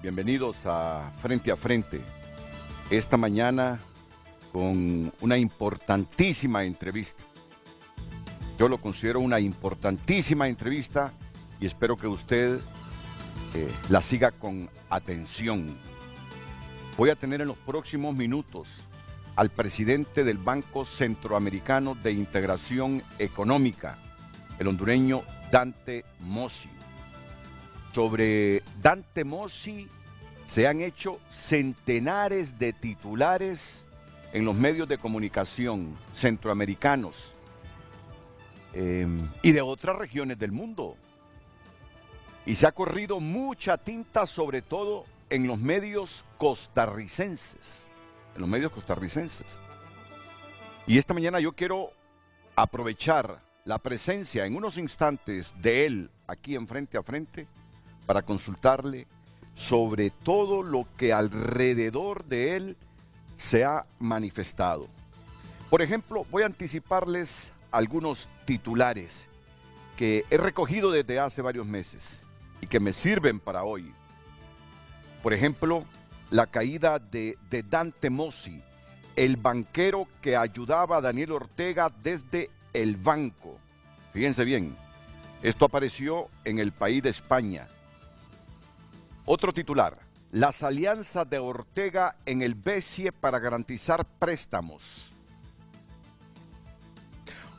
Bienvenidos a Frente. Esta mañana con una importantísima entrevista. Yo lo considero una importantísima entrevista y espero que usted la siga con atención. Voy a tener en los próximos minutos al presidente del Banco Centroamericano de Integración Económica, el hondureño Dante Mossi. Sobre Dante Mossi se han hecho centenares de titulares en los medios de comunicación centroamericanos y de otras regiones del mundo. Y se ha corrido mucha tinta, sobre todo en los medios costarricenses. Y esta mañana yo quiero aprovechar la presencia en unos instantes de él aquí en Frente para consultarle sobre todo lo que alrededor de él se ha manifestado. Por ejemplo, voy a anticiparles algunos titulares que he recogido desde hace varios meses y que me sirven para hoy. Por ejemplo, la caída de Dante Mossi, el banquero que ayudaba a Daniel Ortega desde el banco. Fíjense bien, esto apareció en El País de España. Otro titular, las alianzas de Ortega en el BCE para garantizar préstamos.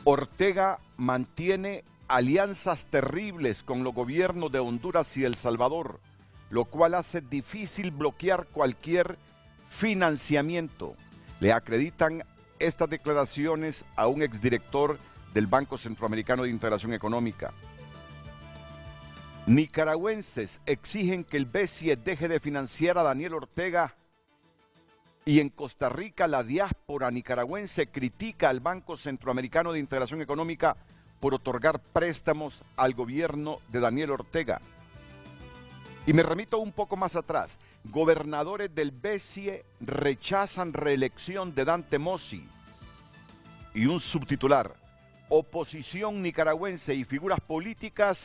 Ortega mantiene alianzas terribles con los gobiernos de Honduras y El Salvador, lo cual hace difícil bloquear cualquier financiamiento. Le acreditan estas declaraciones a un exdirector del Banco Centroamericano de Integración Económica. Nicaragüenses exigen que el BCE deje de financiar a Daniel Ortega y en Costa Rica la diáspora nicaragüense critica al Banco Centroamericano de Integración Económica por otorgar préstamos al gobierno de Daniel Ortega. Y me remito un poco más atrás, gobernadores del BCE rechazan reelección de Dante Mossi. Y un subtitular, oposición nicaragüense y figuras políticas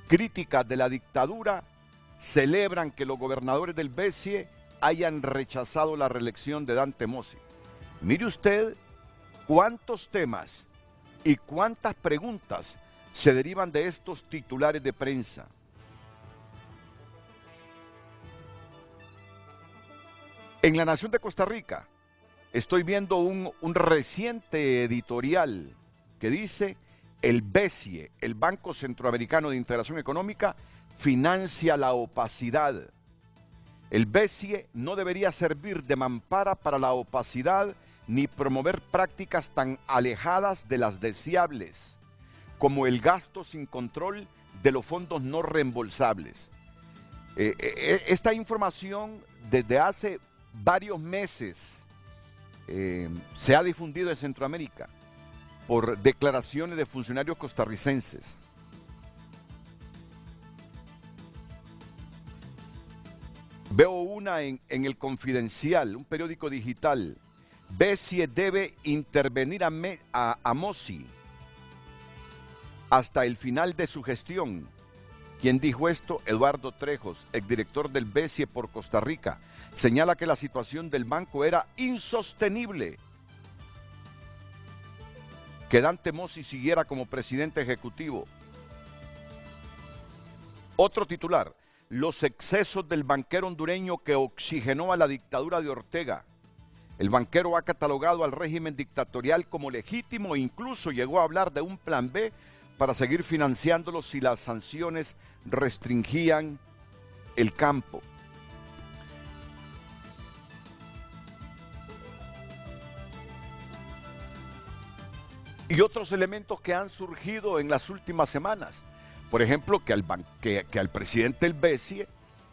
críticas de la dictadura celebran que los gobernadores del BCE hayan rechazado la reelección de Dante Mossi. Mire usted cuántos temas y cuántas preguntas se derivan de estos titulares de prensa. En La Nación de Costa Rica estoy viendo un reciente editorial que dice: el BCE, el Banco Centroamericano de Integración Económica, financia la opacidad. El BCE no debería servir de mampara para la opacidad ni promover prácticas tan alejadas de las deseables, como el gasto sin control de los fondos no reembolsables. Esta información desde hace varios meses se ha difundido en Centroamérica por declaraciones de funcionarios costarricenses. Veo una en El Confidencial, un periódico digital. BCE debe intervenir a Mossi hasta el final de su gestión. ¿Quién dijo esto? Eduardo Trejos, exdirector del BCE por Costa Rica. Señala que la situación del banco era insostenible. Que Dante Mossi siguiera como presidente ejecutivo. Otro titular, los excesos del banquero hondureño que oxigenó a la dictadura de Ortega. El banquero ha catalogado al régimen dictatorial como legítimo e incluso llegó a hablar de un plan B para seguir financiándolo si las sanciones restringían el campo. Y otros elementos que han surgido en las últimas semanas. Por ejemplo, que al presidente del BCE,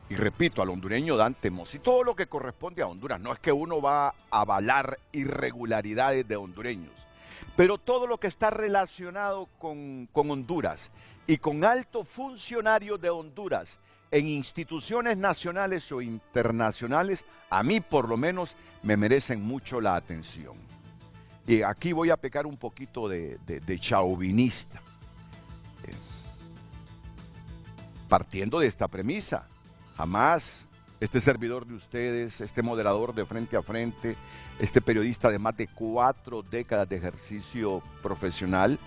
y repito, al hondureño Dante Mossi, todo lo que corresponde a Honduras, no es que uno va a avalar irregularidades de hondureños, pero todo lo que está relacionado con Honduras y con altos funcionarios de Honduras en instituciones nacionales o internacionales, a mí por lo menos me merecen mucho la atención. Y aquí voy a pecar un poquito de chauvinista. Partiendo de esta premisa, jamás este servidor de ustedes, este moderador de Frente a Frente, este periodista de más de 4 décadas de ejercicio profesional,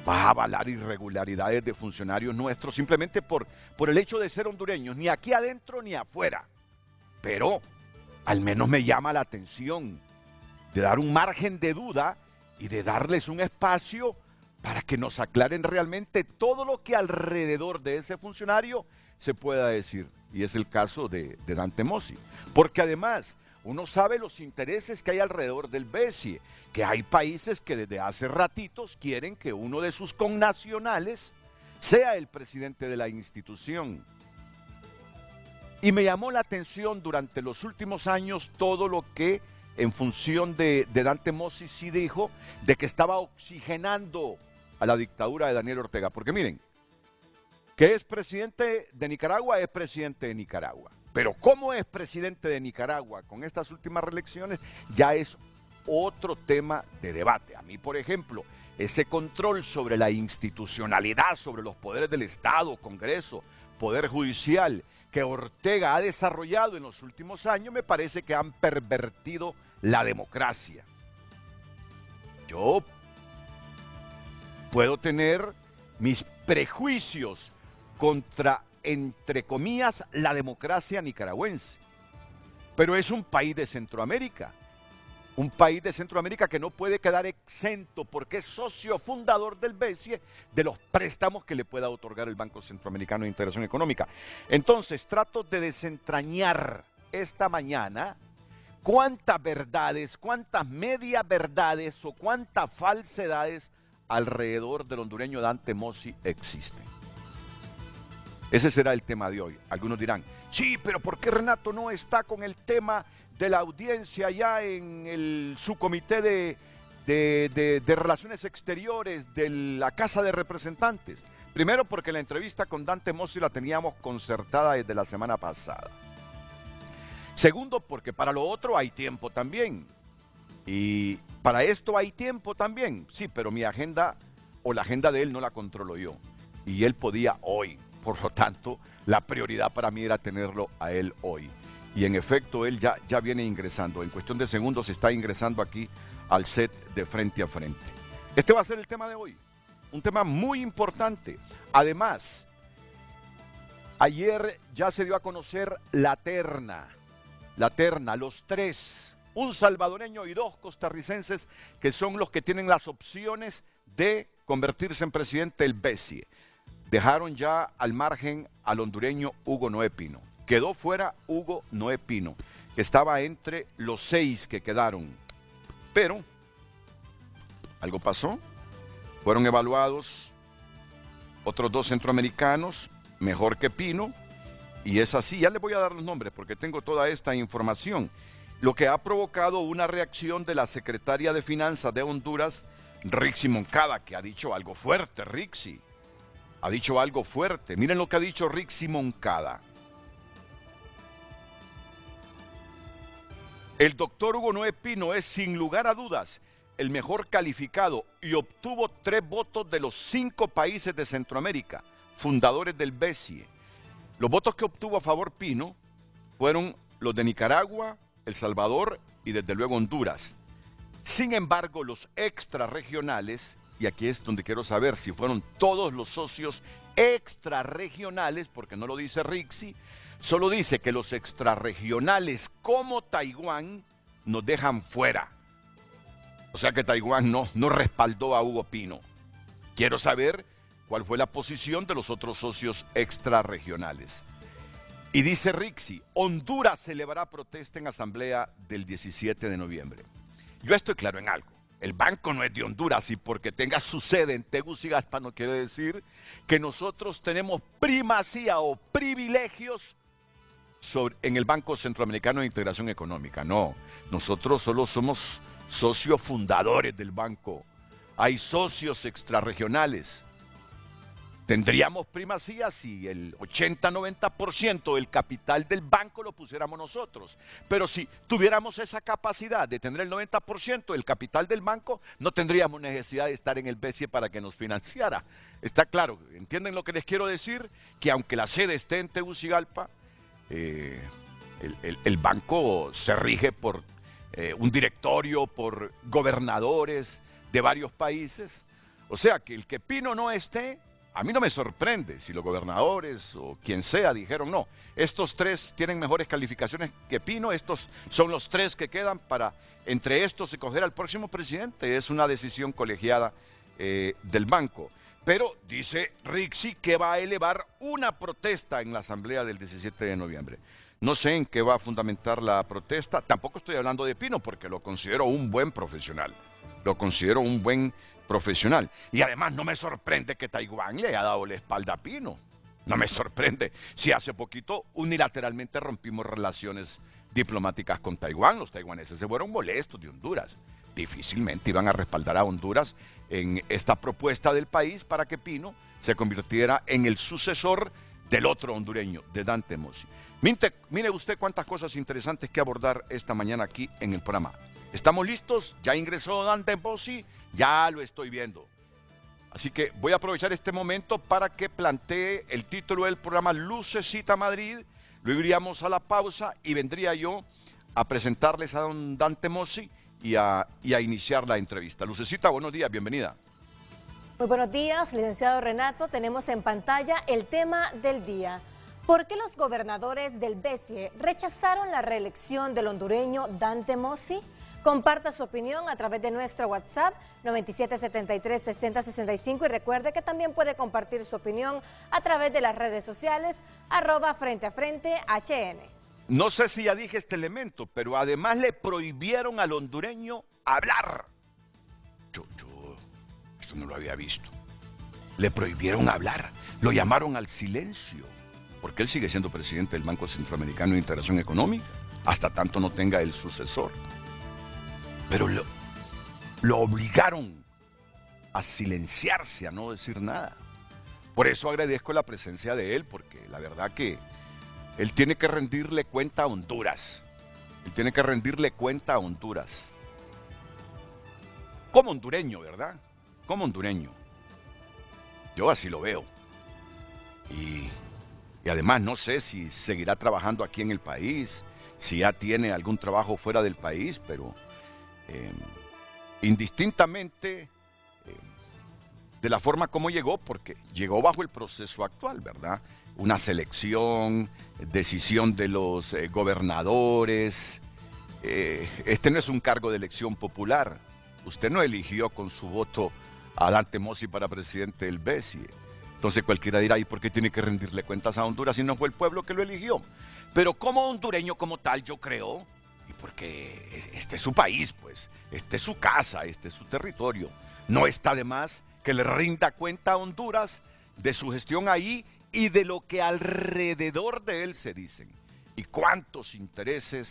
va a avalar irregularidades de funcionarios nuestros simplemente por el hecho de ser hondureños, ni aquí adentro ni afuera. Pero al menos me llama la atención de dar un margen de duda y de darles un espacio para que nos aclaren realmente todo lo que alrededor de ese funcionario se pueda decir. Y es el caso de Dante Mossi. Porque además, uno sabe los intereses que hay alrededor del BESIE, que hay países que desde hace ratitos quieren que uno de sus connacionales sea el presidente de la institución. Y me llamó la atención durante los últimos años todo lo que en función de Dante Mossi sí dijo, de que estaba oxigenando a la dictadura de Daniel Ortega. Porque miren, que es presidente de Nicaragua, es presidente de Nicaragua. Pero cómo es presidente de Nicaragua con estas últimas reelecciones, ya es otro tema de debate. A mí, por ejemplo, ese control sobre la institucionalidad, sobre los poderes del Estado, Congreso, Poder Judicial, que Ortega ha desarrollado en los últimos años, me parece que han pervertido la democracia. Yo puedo tener mis prejuicios contra, entre comillas, la democracia nicaragüense, pero es un país de Centroamérica, que no puede quedar exento, porque es socio fundador del BESIE, de los préstamos que le pueda otorgar el Banco Centroamericano de Integración Económica. Entonces, trato de desentrañar esta mañana cuántas verdades, cuántas medias verdades o cuántas falsedades alrededor del hondureño Dante Mossi existen. Ese será el tema de hoy. Algunos dirán, sí, pero ¿por qué Renato no está con el tema de la audiencia ya en el subcomité de Relaciones Exteriores de la Casa de Representantes? Primero, porque la entrevista con Dante Mossi la teníamos concertada desde la semana pasada. Segundo, porque para lo otro hay tiempo también. Y para esto hay tiempo también. Sí, pero mi agenda o la agenda de él no la controlo yo. Y él podía hoy. Por lo tanto, la prioridad para mí era tenerlo a él hoy. Y en efecto, él ya viene ingresando. En cuestión de segundos está ingresando aquí al set de Frente a Frente. Este va a ser el tema de hoy. Un tema muy importante. Además, ayer ya se dio a conocer la terna, los 3, un salvadoreño y 2 costarricenses, que son los que tienen las opciones de convertirse en presidente del BESIE. Dejaron ya al margen al hondureño Hugo Noé Pino. Quedó fuera Hugo Noé Pino, que estaba entre los 6 que quedaron. Pero algo pasó. Fueron evaluados otros 2 centroamericanos, mejor que Pino, y es así. Ya les voy a dar los nombres porque tengo toda esta información. Lo que ha provocado una reacción de la secretaria de Finanzas de Honduras, Rixi Moncada, que ha dicho algo fuerte. Rixi ha dicho algo fuerte. Miren lo que ha dicho Rixi Moncada. El doctor Hugo Noé Pino es sin lugar a dudas el mejor calificado y obtuvo 3 votos de los 5 países de Centroamérica, fundadores del BESIE. Los votos que obtuvo a favor Pino fueron los de Nicaragua, El Salvador y desde luego Honduras. Sin embargo, los extrarregionales, y aquí es donde quiero saber si fueron todos los socios extrarregionales, porque no lo dice Rixi, solo dice que los extrarregionales como Taiwán nos dejan fuera. O sea que Taiwán no respaldó a Hugo Pino. Quiero saber cuál fue la posición de los otros socios extrarregionales. Y dice Rixi, Honduras celebrará protesta en asamblea del 17 de noviembre. Yo estoy claro en algo. El banco no es de Honduras y porque tenga su sede en Tegucigalpa no quiere decir que nosotros tenemos primacía o privilegios en el Banco Centroamericano de Integración Económica. No, nosotros solo somos socios fundadores del banco. Hay socios extrarregionales. Tendríamos primacía si el 80-90% del capital del banco lo pusiéramos nosotros. Pero si tuviéramos esa capacidad de tener el 90% del capital del banco, no tendríamos necesidad de estar en el BESIE para que nos financiara. Está claro, ¿entienden lo que les quiero decir? Que aunque la sede esté en Tegucigalpa, el banco se rige por un directorio, por gobernadores de varios países. O sea, que el que Pino no esté, a mí no me sorprende si los gobernadores o quien sea dijeron no, estos tres tienen mejores calificaciones que Pino, estos son los tres que quedan para entre estos escoger al próximo presidente. Es una decisión colegiada del banco. Pero dice Rixi que va a elevar una protesta en la asamblea del 17 de noviembre. No sé en qué va a fundamentar la protesta. Tampoco estoy hablando de Pino porque lo considero un buen profesional. Lo considero un buen profesional. Y además no me sorprende que Taiwán le haya dado la espalda a Pino. No me sorprende si hace poquito unilateralmente rompimos relaciones diplomáticas con Taiwán. Los taiwaneses se fueron molestos de Honduras. Difícilmente iban a respaldar a Honduras en esta propuesta del país para que Pino se convirtiera en el sucesor del otro hondureño, de Dante Mossi. Mire usted cuántas cosas interesantes que abordar esta mañana aquí en el programa. ¿Estamos listos? ¿Ya ingresó Dante Mossi? Ya lo estoy viendo. Así que voy a aprovechar este momento para que plantee el título del programa Lucecita Madrid. Luego iríamos a la pausa y vendría yo a presentarles a don Dante Mossi y a iniciar la entrevista. Lucecita, buenos días, bienvenida. Muy buenos días, licenciado Renato. Tenemos en pantalla el tema del día. ¿Por qué los gobernadores del BCE rechazaron la reelección del hondureño Dante Mossi? Comparta su opinión a través de nuestro WhatsApp 9773-6065 y recuerde que también puede compartir su opinión a través de las redes sociales @FrenteAFrente HN. No sé si ya dije este elemento, pero además le prohibieron al hondureño hablar. Yo esto no lo había visto. Le prohibieron hablar, lo llamaron al silencio, porque él sigue siendo presidente del Banco Centroamericano de Integración Económica, hasta tanto no tenga el sucesor. Pero lo obligaron a silenciarse, a no decir nada. Por eso agradezco la presencia de él, porque la verdad que él tiene que rendirle cuenta a Honduras. Él tiene que rendirle cuenta a Honduras. Como hondureño, ¿verdad? Como hondureño. Yo así lo veo. Y además no sé si seguirá trabajando aquí en el país, si ya tiene algún trabajo fuera del país, pero indistintamente de la forma como llegó, porque llegó bajo el proceso actual, ¿verdad? Una selección, decisión de los gobernadores. Este no es un cargo de elección popular. Usted no eligió con su voto a Dante Mossi para presidente del BCE. Entonces cualquiera dirá, ¿y por qué tiene que rendirle cuentas a Honduras si no fue el pueblo que lo eligió? Pero como hondureño como tal, yo creo, y porque este es su país, pues, este es su casa, este es su territorio, no está de más que le rinda cuenta a Honduras de su gestión ahí y de lo que alrededor de él se dicen. Y cuántos intereses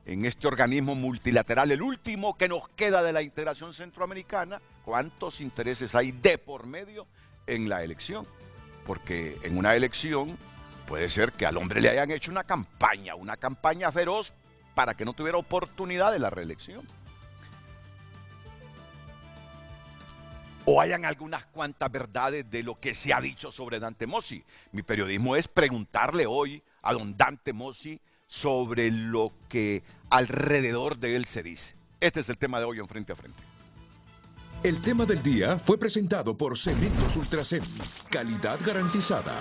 en este organismo multilateral, el último que nos queda de la integración centroamericana, cuántos intereses hay de por medio en la elección. Porque en una elección puede ser que al hombre le hayan hecho una campaña feroz para que no tuviera oportunidad de la reelección. O hayan algunas cuantas verdades de lo que se ha dicho sobre Dante Mossi. Mi periodismo es preguntarle hoy a don Dante Mossi sobre lo que alrededor de él se dice. Este es el tema de hoy en Frente a Frente. El tema del día fue presentado por Cementos Ultracem, calidad garantizada.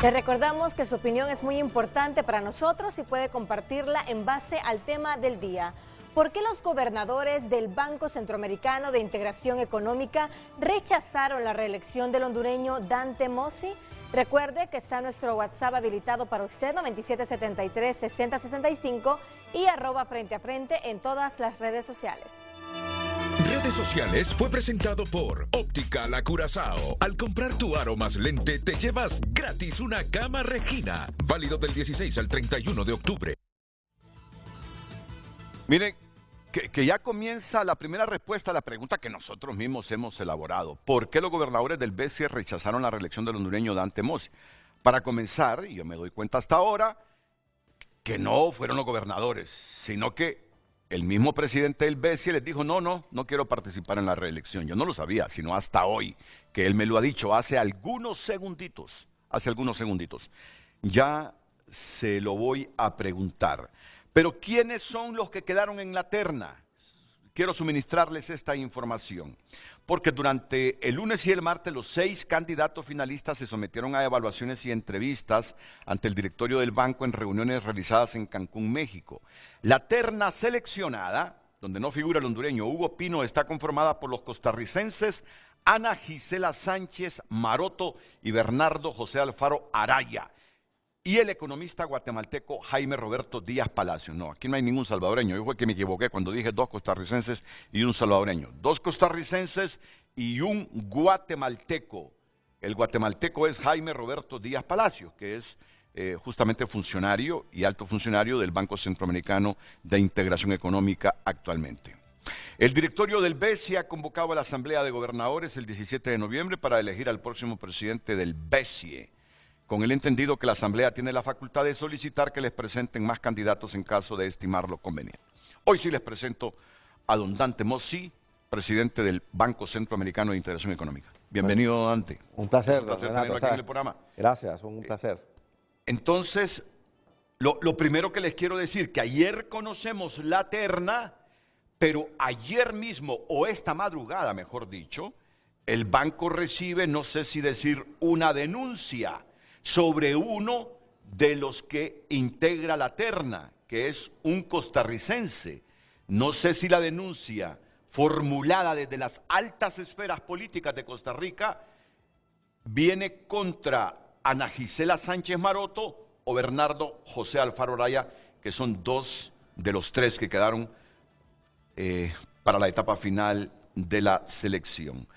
Les recordamos que su opinión es muy importante para nosotros y puede compartirla en base al tema del día. ¿Por qué los gobernadores del Banco Centroamericano de Integración Económica rechazaron la reelección del hondureño Dante Mossi? Recuerde que está nuestro WhatsApp habilitado para usted, 9773-6065 y @FrenteAFrente en todas las redes sociales. Redes sociales fue presentado por Óptica La Curazao. Al comprar tu aro más lente, te llevas gratis una cama Regina. Válido del 16 al 31 de octubre. Miren, que ya comienza la primera respuesta a la pregunta que nosotros mismos hemos elaborado. ¿Por qué los gobernadores del BCE rechazaron la reelección del hondureño Dante Mossi? Para comenzar, y yo me doy cuenta hasta ahora, que no fueron los gobernadores, sino que el mismo presidente del BCE les dijo, no quiero participar en la reelección. Yo no lo sabía, sino hasta hoy, que él me lo ha dicho hace algunos segunditos. Ya se lo voy a preguntar. Pero ¿quiénes son los que quedaron en la terna? Quiero suministrarles esta información, porque durante el lunes y el martes los 6 candidatos finalistas se sometieron a evaluaciones y entrevistas ante el directorio del banco en reuniones realizadas en Cancún, México. La terna seleccionada, donde no figura el hondureño Hugo Pino, está conformada por los costarricenses Ana Gisela Sánchez Maroto y Bernardo José Alfaro Araya, y el economista guatemalteco Jaime Roberto Díaz Palacio. No, aquí no hay ningún salvadoreño. Yo fue que me equivoqué cuando dije 2 costarricenses y un salvadoreño. 2 costarricenses y un guatemalteco. El guatemalteco es Jaime Roberto Díaz Palacio, que es justamente funcionario y alto funcionario del Banco Centroamericano de Integración Económica actualmente. El directorio del BCE ha convocado a la Asamblea de Gobernadores el 17 de noviembre para elegir al próximo presidente del BCE, con el entendido que la Asamblea tiene la facultad de solicitar que les presenten más candidatos en caso de estimarlo conveniente. Hoy sí les presento a don Dante Mossi, presidente del Banco Centroamericano de Integración Económica. Bienvenido, Dante. Un placer, tenerlo aquí en el programa. Gracias, un placer. Entonces, lo primero que les quiero decir, que ayer conocemos la terna, pero ayer mismo, o esta madrugada, mejor dicho, el banco recibe, no sé si decir, una denuncia sobre uno de los que integra la terna, que es un costarricense. No sé si la denuncia formulada desde las altas esferas políticas de Costa Rica viene contra Ana Gisela Sánchez Maroto o Bernardo José Alfaro Araya, que son 2 de los 3 que quedaron para la etapa final de la selección.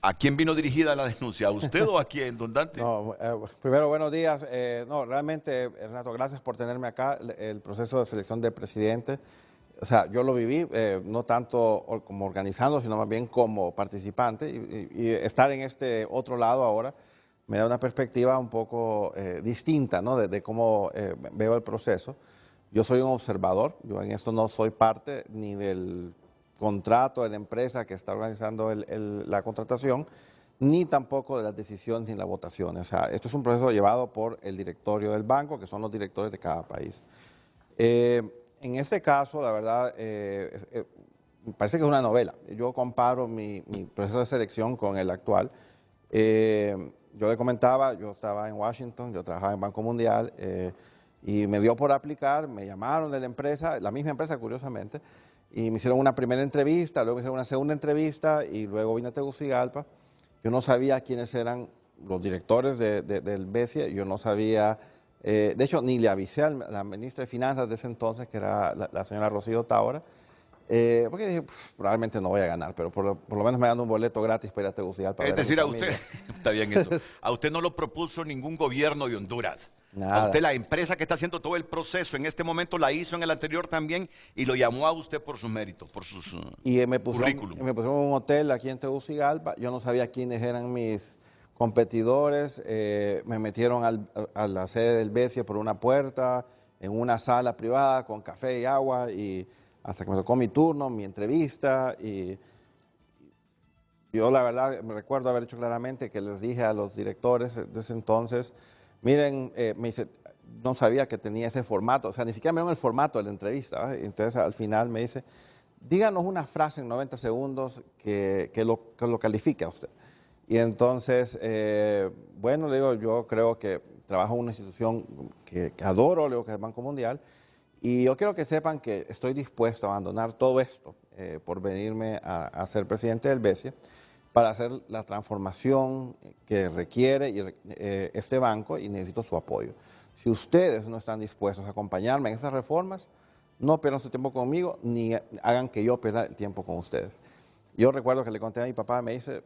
¿A quién vino dirigida la denuncia? ¿A usted o a quién, don Dante? No, primero, buenos días. No, realmente, Renato, gracias por tenerme acá. El proceso de selección de presidente, o sea, yo lo viví, no tanto como organizando, sino más bien como participante. Y estar en este otro lado ahora me da una perspectiva un poco distinta, ¿no? De cómo veo el proceso. Yo soy un observador, yo en esto no soy parte ni del contrato de la empresa que está organizando la contratación, ni tampoco de las decisiones ni la votación. O sea, esto es un proceso llevado por el directorio del banco, que son los directores de cada país. En este caso, la verdad, me parece que es una novela. Yo comparo mi proceso de selección con el actual. Yo le comentaba, yo estaba en Washington, yo trabajaba en Banco Mundial, y me dio por aplicar, me llamaron de la empresa, la misma empresa curiosamente, y me hicieron una primera entrevista, luego me hicieron una segunda entrevista y luego vine a Tegucigalpa. Yo no sabía quiénes eran los directores del BCE, yo no sabía, de hecho ni le avisé a la ministra de Finanzas de ese entonces, que era la señora Rocío Taura, porque dije, probablemente no voy a ganar, pero por lo menos me dan un boleto gratis para ir a Tegucigalpa. Es decir, a usted, está bien eso, a usted no lo propuso ningún gobierno de Honduras. Nada. A usted la empresa que está haciendo todo el proceso en este momento la hizo en el anterior también y lo llamó a usted por sus méritos, por sus currículum. Me pusieron en un hotel aquí en Tegucigalpa, yo no sabía quiénes eran mis competidores, me metieron a la sede del BCE por una puerta, en una sala privada con café y agua, y hasta que me tocó mi turno, mi entrevista, y yo la verdad me recuerdo haber dicho claramente que les dije a los directores de ese entonces, miren, me dice, no sabía que tenía ese formato, o sea, ni siquiera me dieron el formato de la entrevista, ¿eh? Entonces al final me dice, díganos una frase en 90 segundos que lo califique a usted. Y entonces, bueno, le digo, yo creo que trabajo en una institución que adoro, le digo, que es el Banco Mundial, y yo quiero que sepan que estoy dispuesto a abandonar todo esto por venirme a ser presidente del BCE, para hacer la transformación que requiere este banco, y necesito su apoyo. Si ustedes no están dispuestos a acompañarme en esas reformas, no pierdan su tiempo conmigo, ni hagan que yo pierda el tiempo con ustedes. Yo recuerdo que le conté a mi papá, me dice,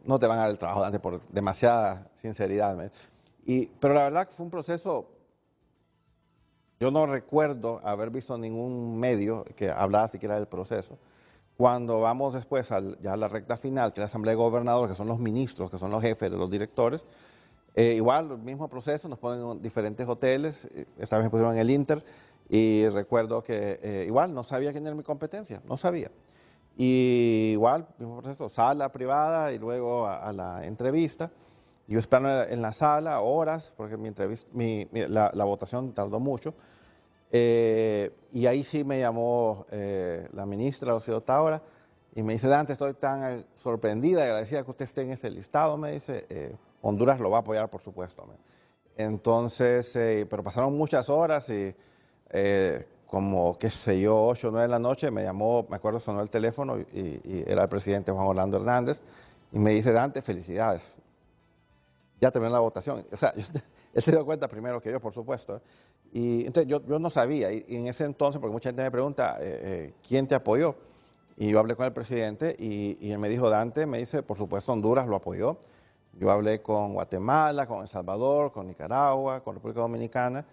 no te van a dar el trabajo, Dante, por demasiada sinceridad. Pero la verdad que fue un proceso, yo no recuerdo haber visto ningún medio que hablara siquiera del proceso. Cuando vamos después ya a la recta final, que es la Asamblea de Gobernadores, que son los ministros, que son los jefes de los directores, igual el mismo proceso, nos ponen en diferentes hoteles, esta vez me pusieron en el Inter, Y recuerdo que igual no sabía quién era mi competencia, no sabía. Y igual, mismo proceso, sala privada y luego a la entrevista. Yo esperando en la sala horas, porque la votación tardó mucho. Y ahí sí me llamó la ministra, Rocío Tábara, y me dice, Dante, estoy tan sorprendida y agradecida que usted esté en ese listado, me dice, Honduras lo va a apoyar, por supuesto. Entonces, pero pasaron muchas horas y como, qué sé yo, 8 o 9 de la noche, me llamó, me acuerdo, sonó el teléfono y era el presidente Juan Orlando Hernández, y me dice, Dante, felicidades, ya terminó la votación. O sea, él se dio cuenta primero que yo, por supuesto. Y entonces yo no sabía, y en ese entonces, porque mucha gente me pregunta, ¿quién te apoyó? Y yo hablé con el presidente y él me dijo, Dante, me dice, por supuesto Honduras lo apoyó. Yo hablé con Guatemala, con El Salvador, con Nicaragua, con República Dominicana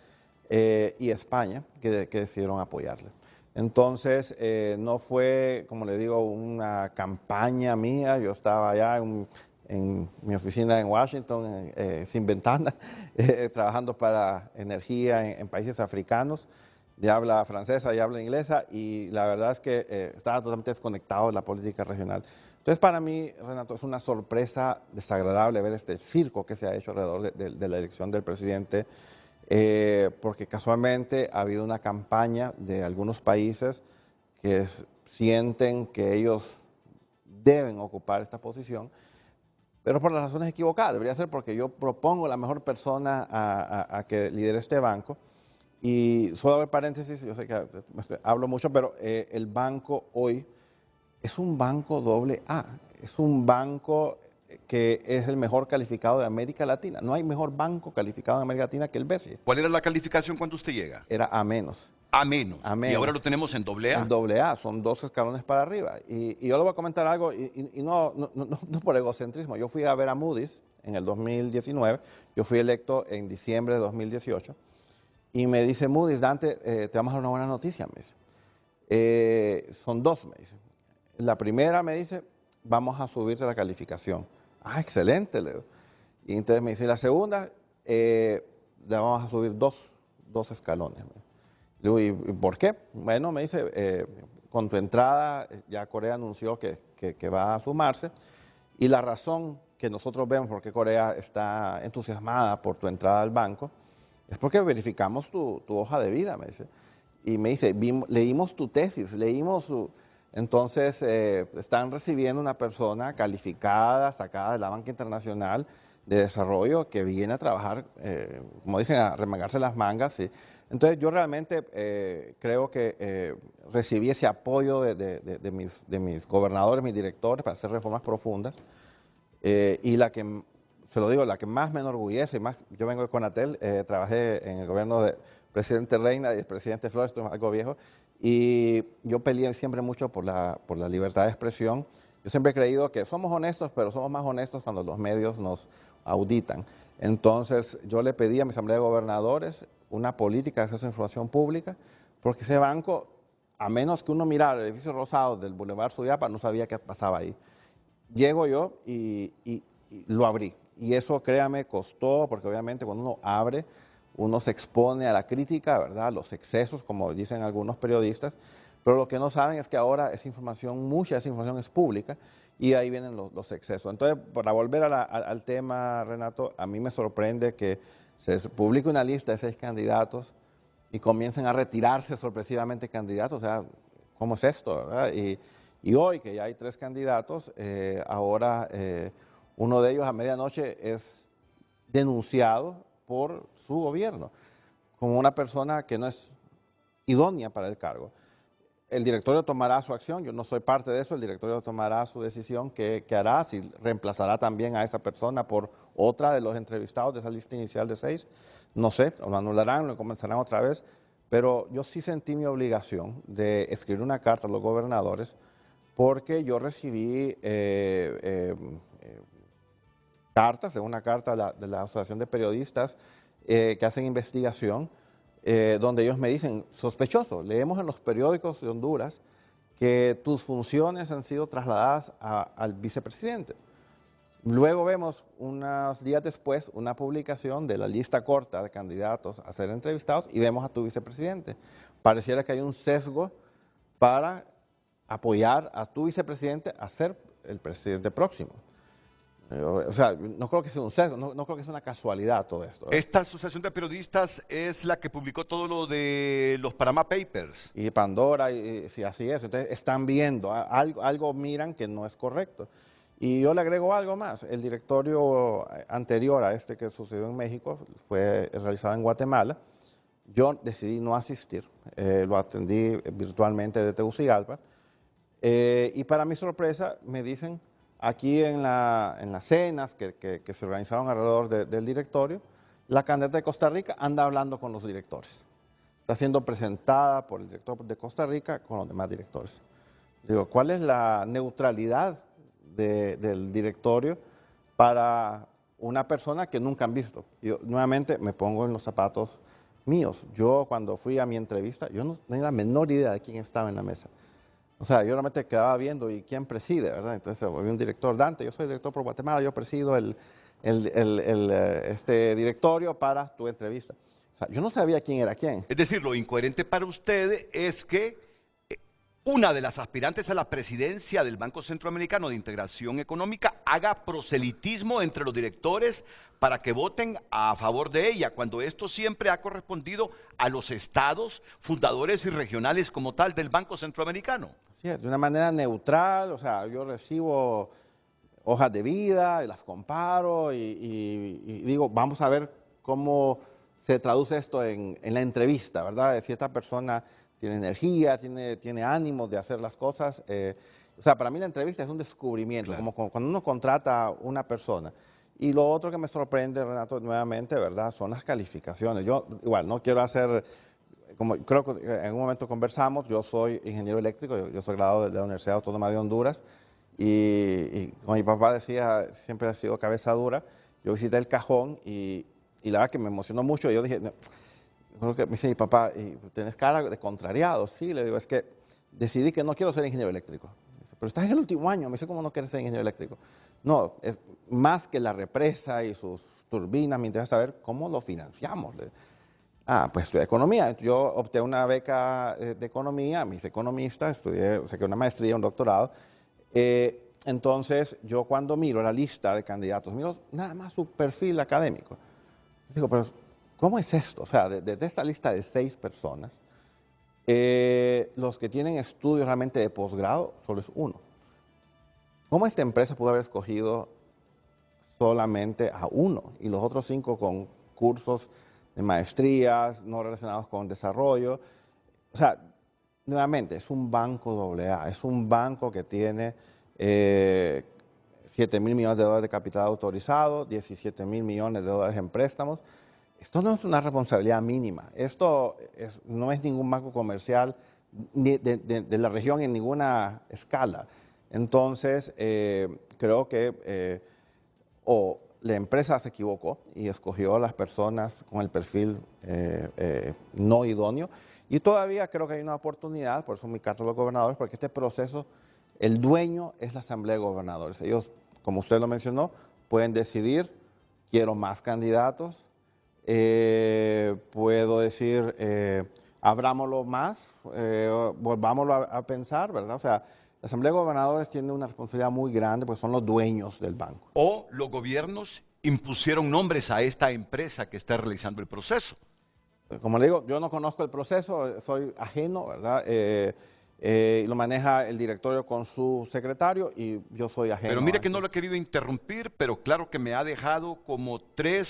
y España, que decidieron apoyarle. Entonces, no fue, como le digo, una campaña mía, yo estaba allá en mi oficina en Washington, sin ventana, trabajando para energía en países africanos, de habla francesa y habla inglesa, y la verdad es que estaba totalmente desconectado de la política regional. Entonces, para mí, Renato, es una sorpresa desagradable ver este circo que se ha hecho alrededor de la elección del presidente, porque casualmente ha habido una campaña de algunos países que sienten que ellos deben ocupar esta posición, pero por las razones equivocadas. Debería ser porque yo propongo la mejor persona a que lidere este banco. Y solo haber paréntesis, yo sé que hablo mucho, pero el banco hoy es un banco AA, es un banco que es el mejor calificado de América Latina. No hay mejor banco calificado en América Latina que el BCE. ¿Cuál era la calificación cuando usted llega? Era A menos. A menos. A menos. Y ahora lo tenemos en AA. En AA, son 2 escalones para arriba. Y yo le voy a comentar algo, y no por egocentrismo. Yo fui a ver a Moody's en el 2019, yo fui electo en diciembre de 2018, y me dice Moody's, Dante, te vamos a dar una buena noticia, me dice. Son 2, me dice. La primera me dice, vamos a subirte la calificación. Ah, excelente, le digo. Y entonces me dice, la segunda, le vamos a subir 2 escalones. Le digo, ¿y por qué? Bueno, me dice, con tu entrada, ya Corea anunció que va a sumarse, y la razón que nosotros vemos por qué Corea está entusiasmada por tu entrada al banco, es porque verificamos tu hoja de vida, me dice. Y me dice, leímos tu tesis, leímos su... Entonces, están recibiendo una persona calificada, sacada de la banca internacional de desarrollo, que viene a trabajar, como dicen, a remangarse las mangas. ¿Sí? Entonces, yo realmente creo que recibí ese apoyo de mis gobernadores, mis directores, para hacer reformas profundas. Y la que, se lo digo, la que más me enorgullece, yo vengo de Conatel, trabajé en el gobierno del presidente Reina y el presidente Flores, esto es algo viejo, y yo peleé siempre mucho por la libertad de expresión. Yo siempre he creído que somos honestos, pero somos más honestos cuando los medios nos auditan. Entonces, yo le pedí a mi asamblea de gobernadores una política de acceso a información pública, porque ese banco, a menos que uno mirara el edificio rosado del Boulevard Suyapa, no sabía qué pasaba ahí. Llego yo y lo abrí. Y eso, créame, costó, porque obviamente cuando uno abre, uno se expone a la crítica, ¿verdad?, a los excesos, como dicen algunos periodistas, pero lo que no saben es que ahora esa información, mucha de esa información es pública, y ahí vienen los excesos. Entonces, para volver al tema, Renato, a mí me sorprende que se publique una lista de 6 candidatos y comiencen a retirarse sorpresivamente candidatos. O sea, ¿cómo es esto, verdad? Y hoy, que ya hay 3 candidatos, ahora uno de ellos a medianoche es denunciado por su gobierno como una persona que no es idónea para el cargo. El directorio tomará su acción, yo no soy parte de eso, el directorio tomará su decisión que hará, si reemplazará también a esa persona por otra de los entrevistados de esa lista inicial de 6, no sé, o lo anularán, lo comenzarán otra vez, pero yo sí sentí mi obligación de escribir una carta a los gobernadores, porque yo recibí cartas, una carta de la Asociación de Periodistas que hacen investigación, donde ellos me dicen, sospechoso, leemos en los periódicos de Honduras que tus funciones han sido trasladadas al vicepresidente. Luego vemos unos días después una publicación de la lista corta de candidatos a ser entrevistados y vemos a tu vicepresidente. Pareciera que hay un sesgo para apoyar a tu vicepresidente a ser el presidente próximo. O sea, no creo que sea un sesgo, no creo que sea una casualidad todo esto. Esta asociación de periodistas es la que publicó todo lo de los Panama Papers. Y Pandora, y sí, así es. Entonces están viendo, algo miran que no es correcto. Y yo le agrego algo más. El directorio anterior a este que sucedió en México fue realizado en Guatemala. Yo decidí no asistir. Lo atendí virtualmente de Tegucigalpa. Y para mi sorpresa me dicen, aquí en las cenas que se organizaron alrededor del directorio, la candidata de Costa Rica anda hablando con los directores. Está siendo presentada por el director de Costa Rica con los demás directores. Digo, ¿cuál es la neutralidad del directorio para una persona que nunca han visto? Yo nuevamente me pongo en los zapatos míos. Yo cuando fui a mi entrevista, yo no tenía la menor idea de quién estaba en la mesa. O sea, yo realmente quedaba viendo y quién preside, ¿verdad? Entonces, había un director, Dante, yo soy director por Guatemala, yo presido este directorio para tu entrevista. O sea, yo no sabía quién era quién. Es decir, lo incoherente para usted es que una de las aspirantes a la presidencia del Banco Centroamericano de Integración Económica haga proselitismo entre los directores para que voten a favor de ella, cuando esto siempre ha correspondido a los estados fundadores y regionales como tal del Banco Centroamericano. Sí, de una manera neutral, o sea, yo recibo hojas de vida y las comparo y digo, vamos a ver cómo se traduce esto en la entrevista, ¿verdad? Si esta persona tiene energía, tiene ánimo de hacer las cosas. O sea, para mí la entrevista es un descubrimiento, claro, como cuando uno contrata a una persona. Y lo otro que me sorprende, Renato, nuevamente, ¿verdad?, son las calificaciones. Yo, igual, no quiero hacer, como creo que en un momento conversamos, yo soy ingeniero eléctrico, yo soy graduado de la Universidad Autónoma de Honduras, y como mi papá decía, siempre ha sido cabeza dura, yo visité el Cajón y la verdad que me emocionó mucho. Yo dije, me dice mi papá, ¿y tienes cara de contrariado? Sí, le digo, es que decidí que no quiero ser ingeniero eléctrico. Pero estás en el último año, me dice, ¿cómo no quieres ser ingeniero eléctrico? No, es más que la represa y sus turbinas, me interesa saber cómo lo financiamos. Pues estudié economía, yo opté una beca de economía, me hice economista, estudié, saqué una maestría, un doctorado. Entonces, yo cuando miro la lista de candidatos, miro nada más su perfil académico. Digo, pero ¿cómo es esto? O sea, de esta lista de 6 personas, los que tienen estudios realmente de posgrado solo es uno. ¿Cómo esta empresa pudo haber escogido solamente a uno y los otros 5 con cursos de maestrías no relacionados con desarrollo? O sea, nuevamente, es un banco AA, es un banco que tiene 7.000 millones de dólares de capital autorizado, 17.000 millones de dólares en préstamos. Esto no es una responsabilidad mínima. Esto no es ningún banco comercial ni de la región en ninguna escala. Entonces, creo que o la empresa se equivocó y escogió a las personas con el perfil no idóneo. Y todavía creo que hay una oportunidad, por eso mi carta a los gobernadores, porque este proceso, el dueño es la Asamblea de Gobernadores. Ellos, como usted lo mencionó, pueden decidir, quiero más candidatos, puedo decir, abrámoslo más, volvámoslo a pensar, ¿verdad? O sea, la Asamblea de Gobernadores tiene una responsabilidad muy grande, porque son los dueños del banco. O los gobiernos impusieron nombres a esta empresa que está realizando el proceso. Como le digo, yo no conozco el proceso, soy ajeno, ¿verdad? Lo maneja el directorio con su secretario y yo soy ajeno. Pero mire que no lo he querido interrumpir, pero claro que me ha dejado como 3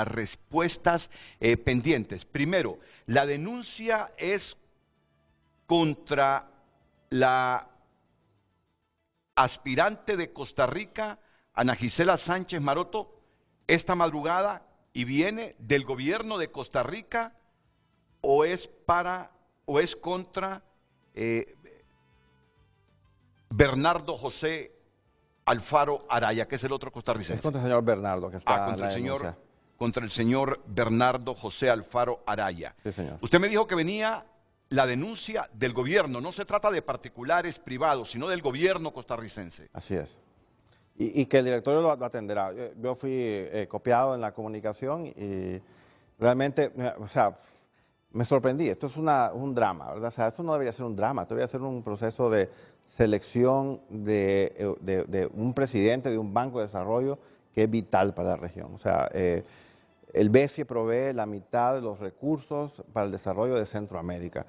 respuestas pendientes. Primero, la denuncia es contra la aspirante de Costa Rica, Ana Gisela Sánchez Maroto, esta madrugada, y viene del gobierno de Costa Rica, o es contra Bernardo José Alfaro Araya, que es el otro costarricense. Es contra el señor Bernardo que está contra el señor Bernardo José Alfaro Araya. Sí, señor. Usted me dijo que venía la denuncia del gobierno, no se trata de particulares privados, sino del gobierno costarricense. Así es. y que el directorio lo atenderá. Yo fui copiado en la comunicación y realmente, o sea, me sorprendí. Esto es un drama, ¿verdad? O sea, esto no debería ser un drama, esto debería ser un proceso de selección de un presidente de un banco de desarrollo que es vital para la región. O sea, el BESIE provee la mitad de los recursos para el desarrollo de Centroamérica.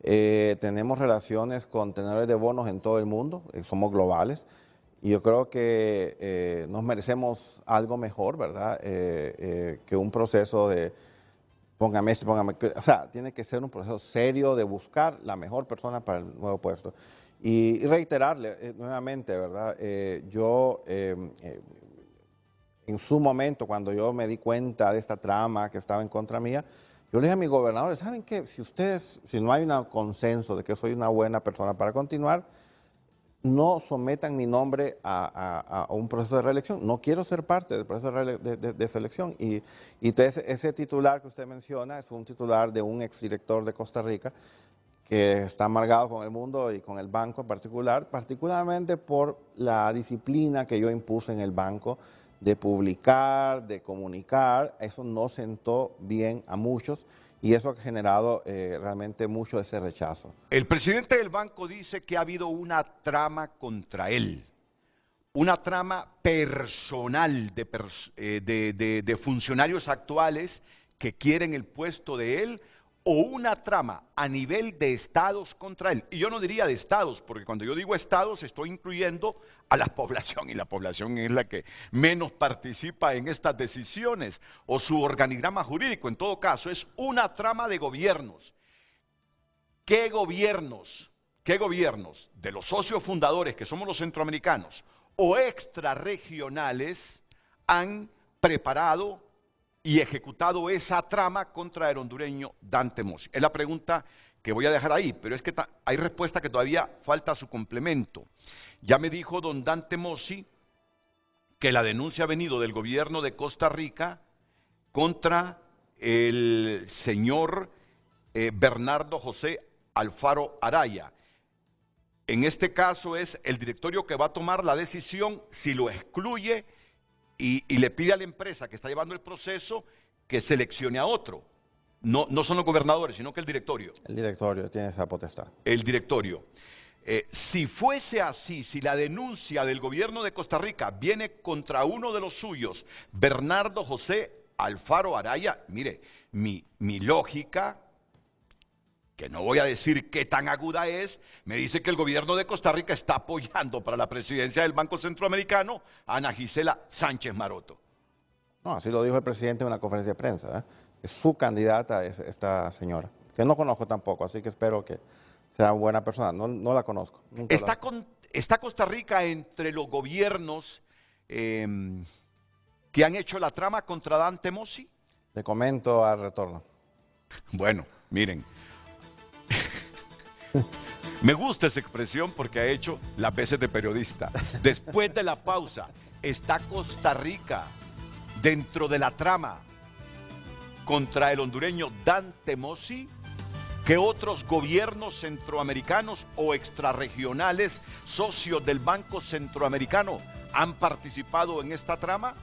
Tenemos relaciones con tenedores de bonos en todo el mundo, somos globales, y yo creo que nos merecemos algo mejor, ¿verdad? Que un proceso de póngame, o sea, tiene que ser un proceso serio de buscar la mejor persona para el nuevo puesto. Y reiterarle nuevamente, ¿verdad? En su momento, cuando yo me di cuenta de esta trama que estaba en contra mía, yo le dije a mis gobernadores, ¿saben qué? Si no hay un consenso de que soy una buena persona para continuar, no sometan mi nombre a un proceso de reelección. No quiero ser parte del proceso de selección. Y entonces ese titular que usted menciona es un titular de un exdirector de Costa Rica que está amargado con el mundo y con el banco en particular, particularmente por la disciplina que yo impuse en el banco de publicar, de comunicar. Eso no sentó bien a muchos y eso ha generado realmente mucho de ese rechazo. El presidente del banco dice que ha habido una trama contra él, una trama personal de funcionarios actuales que quieren el puesto de él, o una trama a nivel de estados contra él. Y yo no diría de estados, porque cuando yo digo estados estoy incluyendo a la población, y la población es la que menos participa en estas decisiones, o su organigrama jurídico. En todo caso, es una trama de gobiernos. ¿Qué gobiernos de los socios fundadores, que somos los centroamericanos, o extrarregionales, han preparado y ejecutado esa trama contra el hondureño Dante Mossi? Es la pregunta que voy a dejar ahí, pero es que hay respuesta que todavía falta su complemento. Ya me dijo don Dante Mossi que la denuncia ha venido del gobierno de Costa Rica contra el señor Bernardo José Alfaro Araya. En este caso es el directorio que va a tomar la decisión si lo excluye y le pide a la empresa que está llevando el proceso que seleccione a otro. No son los gobernadores, sino que el directorio. El directorio tiene esa potestad. El directorio. Si fuese así, si la denuncia del gobierno de Costa Rica viene contra uno de los suyos, Bernardo José Alfaro Araya, mire, mi lógica, que no voy a decir qué tan aguda es, me dice que el gobierno de Costa Rica está apoyando para la presidencia del Banco Centroamericano a Ana Gisela Sánchez Maroto. No, así lo dijo el presidente en una conferencia de prensa, ¿eh? Es su candidata esta señora, que no conozco tampoco, así que espero que sea buena persona. No la conozco. ¿Está Costa Rica entre los gobiernos que han hecho la trama contra Dante Mossi? Le comento al retorno. Bueno, miren. Me gusta esa expresión porque ha hecho las veces de periodista. Después de la pausa, ¿está Costa Rica dentro de la trama contra el hondureño Dante Mossi? ¿Qué otros gobiernos centroamericanos o extrarregionales socios del Banco Centroamericano han participado en esta trama?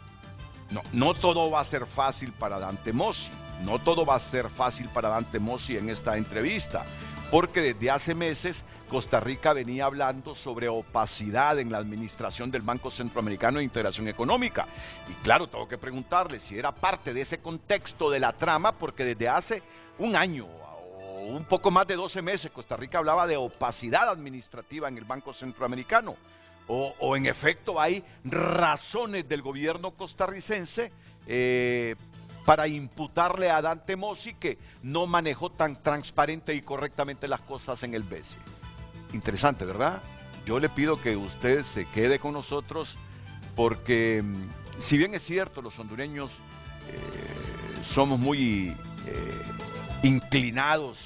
No todo va a ser fácil para Dante Mossi. No todo va a ser fácil para Dante Mossi en esta entrevista, porque desde hace meses Costa Rica venía hablando sobre opacidad en la administración del Banco Centroamericano de Integración Económica. Y claro, tengo que preguntarle si era parte de ese contexto de la trama, porque desde hace un año o un poco más de 12 meses Costa Rica hablaba de opacidad administrativa en el Banco Centroamericano. O en efecto hay razones del gobierno costarricense para imputarle a Dante Mossi que no manejó tan transparente y correctamente las cosas en el BESIE. Interesante, ¿verdad? Yo le pido que usted se quede con nosotros porque, si bien es cierto, los hondureños somos muy inclinados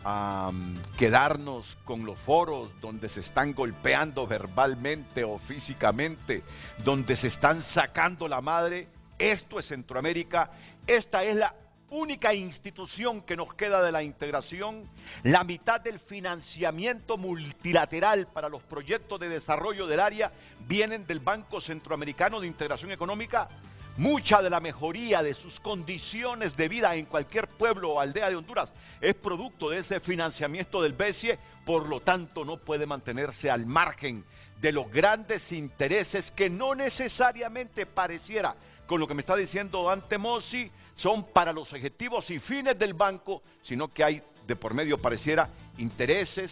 a quedarnos con los foros donde se están golpeando verbalmente o físicamente, donde se están sacando la madre. Esto es Centroamérica, esta es la única institución que nos queda de la integración, la mitad del financiamiento multilateral para los proyectos de desarrollo del área vienen del Banco Centroamericano de Integración Económica. Mucha de la mejoría de sus condiciones de vida en cualquier pueblo o aldea de Honduras es producto de ese financiamiento del BESIE, por lo tanto no puede mantenerse al margen de los grandes intereses que no necesariamente pareciera, con lo que me está diciendo Dante Mossi, son para los objetivos y fines del banco, sino que hay de por medio pareciera intereses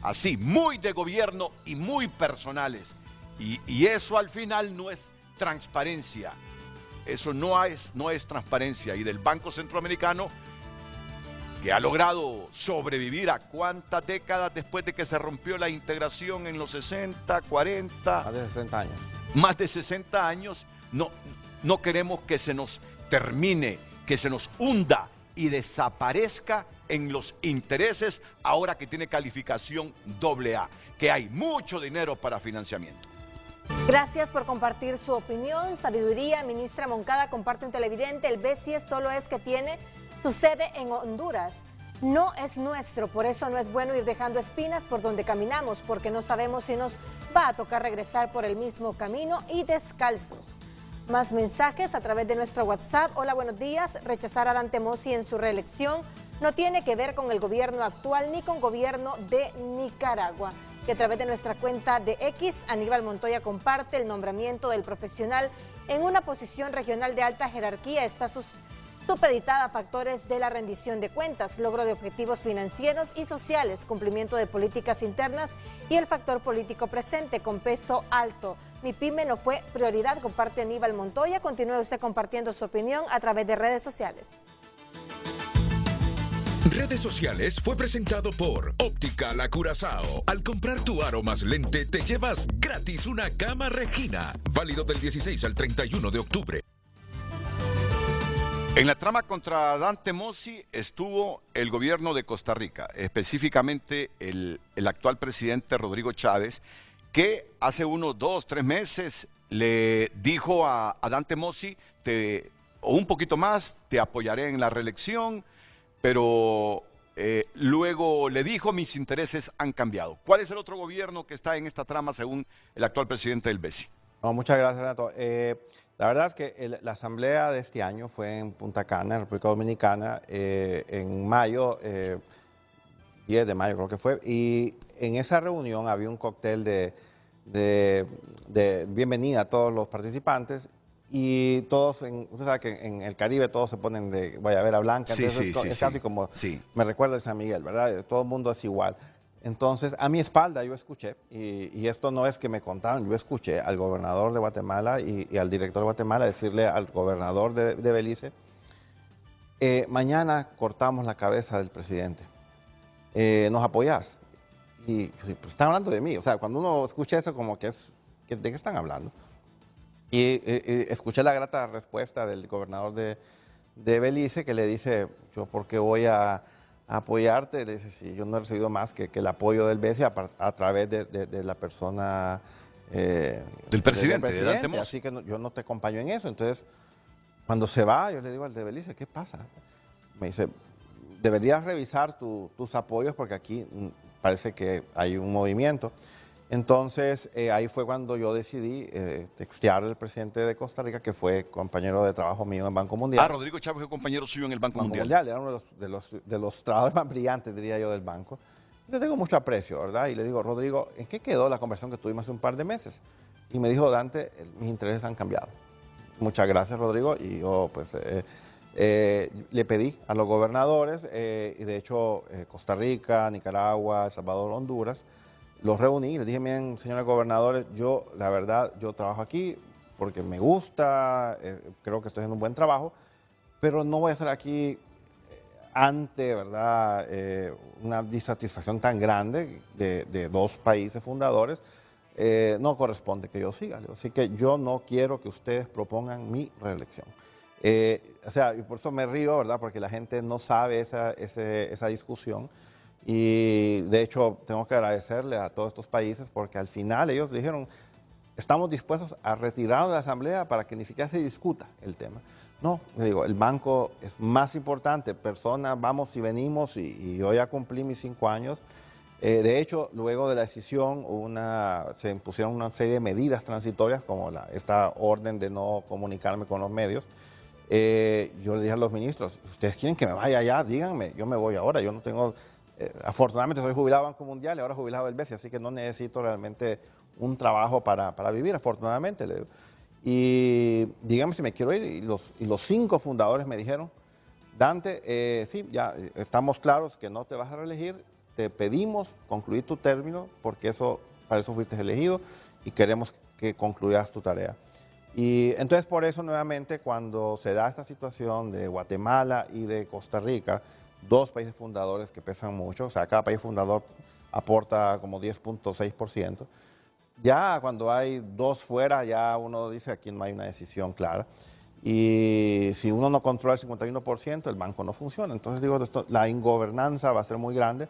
así, muy de gobierno y muy personales. Y eso al final no es transparencia, eso no es transparencia. Y del Banco Centroamericano, que ha logrado sobrevivir a cuántas décadas después de que se rompió la integración en los 60, 40... Más de 60 años. Más de 60 años, no queremos que se nos termine, que se nos hunda y desaparezca en los intereses ahora que tiene calificación AA, que hay mucho dinero para financiamiento. Gracias por compartir su opinión. Sabiduría, ministra Moncada, comparte un televidente. El BESIE solo es que tiene su sede en Honduras. No es nuestro, por eso no es bueno ir dejando espinas por donde caminamos, porque no sabemos si nos va a tocar regresar por el mismo camino y descalzos. Más mensajes a través de nuestro WhatsApp. Hola, buenos días. Rechazar a Dante Mossi en su reelección no tiene que ver con el gobierno actual ni con gobierno de Nicaragua. Y a través de nuestra cuenta de X, Aníbal Montoya comparte el nombramiento del profesional en una posición regional de alta jerarquía. Está supeditada a factores de la rendición de cuentas, logro de objetivos financieros y sociales, cumplimiento de políticas internas y el factor político presente con peso alto. Mi pyme no fue prioridad, comparte Aníbal Montoya. Continúe usted compartiendo su opinión a través de redes sociales. Redes sociales fue presentado por Óptica La Curazao. Al comprar tu aro más lente te llevas gratis una cama Regina, válido del 16 al 31 de octubre. En la trama contra Dante Mossi estuvo el gobierno de Costa Rica, específicamente el actual presidente Rodrigo Chávez, que hace unos 2, 3 meses le dijo a Dante Mossi, o un poquito más, te apoyaré en la reelección, pero luego le dijo, mis intereses han cambiado. ¿Cuál es el otro gobierno que está en esta trama según el actual presidente del BESI? No, muchas gracias, Renato. La verdad es que la asamblea de este año fue en Punta Cana, en República Dominicana, en mayo, 10 de mayo creo que fue, y en esa reunión había un cóctel de bienvenida a todos los participantes, y todos, usted sabe que en el Caribe todos se ponen de guayabera blanca, entonces es casi como, me recuerda de San Miguel, ¿verdad? Todo el mundo es igual. Entonces, a mi espalda yo escuché, y esto no es que me contaron, yo escuché al gobernador de Guatemala y al director de Guatemala decirle al gobernador de Belice, mañana cortamos la cabeza del presidente, ¿nos apoyás? Y pues, están hablando de mí, o sea, cuando uno escucha eso como que ¿de qué están hablando? Y escuché la grata respuesta del gobernador de Belice que le dice, yo por qué voy a apoyarte, le dice, si yo no he recibido más que el apoyo del BESI a través de la persona del presidente, de Dante Mossi. Así que yo no te acompaño en eso. Entonces, cuando se va, yo le digo al de Belice, ¿qué pasa? Me dice, deberías revisar tus apoyos porque aquí parece que hay un movimiento. Entonces, ahí fue cuando yo decidí textear al presidente de Costa Rica, que fue compañero de trabajo mío en Banco Mundial. Rodrigo Chávez fue compañero suyo en el Banco Mundial. Era uno de los trabajadores más brillantes, diría yo, del banco. Le tengo mucho aprecio, ¿verdad? Y le digo, Rodrigo, ¿en qué quedó la conversación que tuvimos hace un par de meses? Y me dijo, Dante, mis intereses han cambiado. Muchas gracias, Rodrigo. Y yo, pues, le pedí a los gobernadores, y de hecho, Costa Rica, Nicaragua, El Salvador, Honduras, los reuní y les dije, miren, señores gobernadores, yo, la verdad, yo trabajo aquí porque me gusta, creo que estoy haciendo un buen trabajo, pero no voy a estar aquí ante, ¿verdad?, una disatisfacción tan grande de dos países fundadores, no corresponde que yo siga. Así que yo no quiero que ustedes propongan mi reelección. O sea, y por eso me río, ¿verdad?, porque la gente no sabe esa discusión. Y de hecho tengo que agradecerle a todos estos países porque al final ellos dijeron, estamos dispuestos a retirarnos de la asamblea para que ni siquiera se discuta el tema. No, le digo, el banco es más importante, personas, vamos y venimos, y yo ya cumplí mis 5 años. De hecho, luego de la decisión se impusieron una serie de medidas transitorias, como esta orden de no comunicarme con los medios. Yo le dije a los ministros, ustedes quieren que me vaya allá, díganme, yo me voy ahora, yo no tengo, afortunadamente soy jubilado del Banco Mundial y ahora jubilado del BESI, así que no necesito realmente un trabajo para vivir, afortunadamente. Le digo. Y díganme si me quiero ir, y los 5 fundadores me dijeron, Dante, sí, ya estamos claros que no te vas a reelegir, te pedimos concluir tu término porque para eso fuiste elegido y queremos que concluyas tu tarea. Y entonces por eso nuevamente cuando se da esta situación de Guatemala y de Costa Rica, 2 países fundadores que pesan mucho, o sea, cada país fundador aporta como 10.6%, ya cuando hay 2 fuera, ya uno dice aquí no hay una decisión clara. Y si uno no controla el 51%, el banco no funciona. Entonces digo, la ingobernanza va a ser muy grande.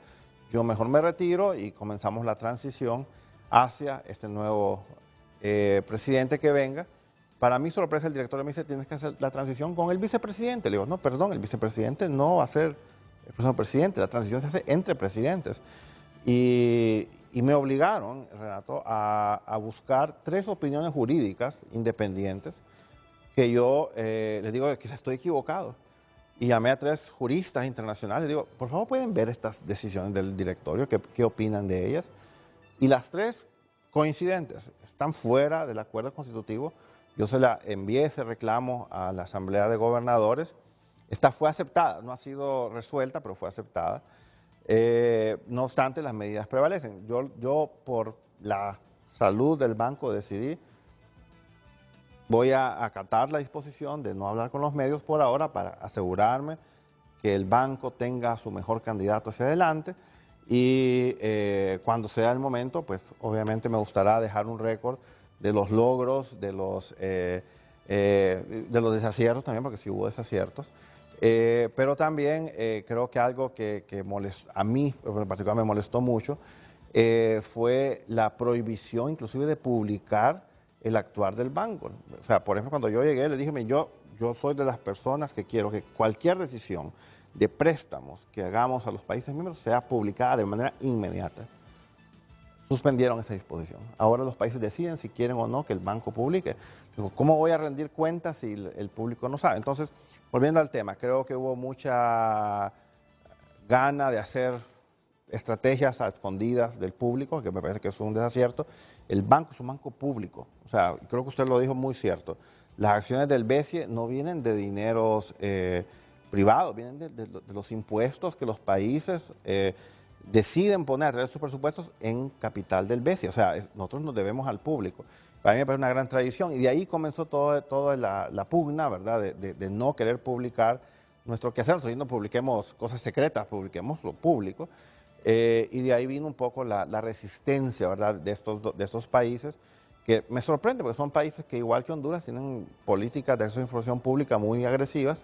Yo mejor me retiro y comenzamos la transición hacia este nuevo presidente que venga. Para mi sorpresa, el director me dice, tienes que hacer la transición con el vicepresidente. Le digo, no, perdón, el vicepresidente no va a ser el próximo presidente, la transición se hace entre presidentes. Y me obligaron, Renato, a buscar 3 opiniones jurídicas independientes que yo les digo que estoy equivocado. Y llamé a 3 juristas internacionales, digo, por favor, ¿pueden ver estas decisiones del directorio? ¿Qué opinan de ellas? Y las 3 coincidentes, están fuera del acuerdo constitutivo. Yo se la envié ese reclamo a la Asamblea de Gobernadores. Esta fue aceptada, no ha sido resuelta, pero fue aceptada. No obstante, las medidas prevalecen. Yo por la salud del banco decidí, voy a acatar la disposición de no hablar con los medios por ahora para asegurarme que el banco tenga su mejor candidato hacia adelante y cuando sea el momento, pues obviamente me gustará dejar un récord de los logros, de los desaciertos también, porque sí hubo desaciertos. Pero también creo que algo que a mí en particular me molestó mucho fue la prohibición inclusive de publicar el actuar del banco. O sea, por ejemplo, cuando yo llegué le dije, yo soy de las personas que quiero que cualquier decisión de préstamos que hagamos a los países miembros sea publicada de manera inmediata. Suspendieron esa disposición. Ahora los países deciden si quieren o no que el banco publique. Digo, ¿cómo voy a rendir cuentas si el público no sabe? Entonces, volviendo al tema, creo que hubo mucha gana de hacer estrategias a escondidas del público, que me parece que es un desacierto. El banco es un banco público, o sea, creo que usted lo dijo muy cierto. Las acciones del BESIE no vienen de dineros privados, vienen de los impuestos que los países deciden poner de sus presupuestos en capital del BESIE, o sea, nosotros nos debemos al público. Para mí me parece una gran tradición y de ahí comenzó toda la pugna, ¿verdad?, de no querer publicar nuestro quehacer. Nosotros no publiquemos cosas secretas, publiquemos lo público. Y de ahí vino un poco la resistencia, ¿verdad?, de estos países, que me sorprende porque son países que igual que Honduras tienen políticas de acceso a información pública muy agresivas,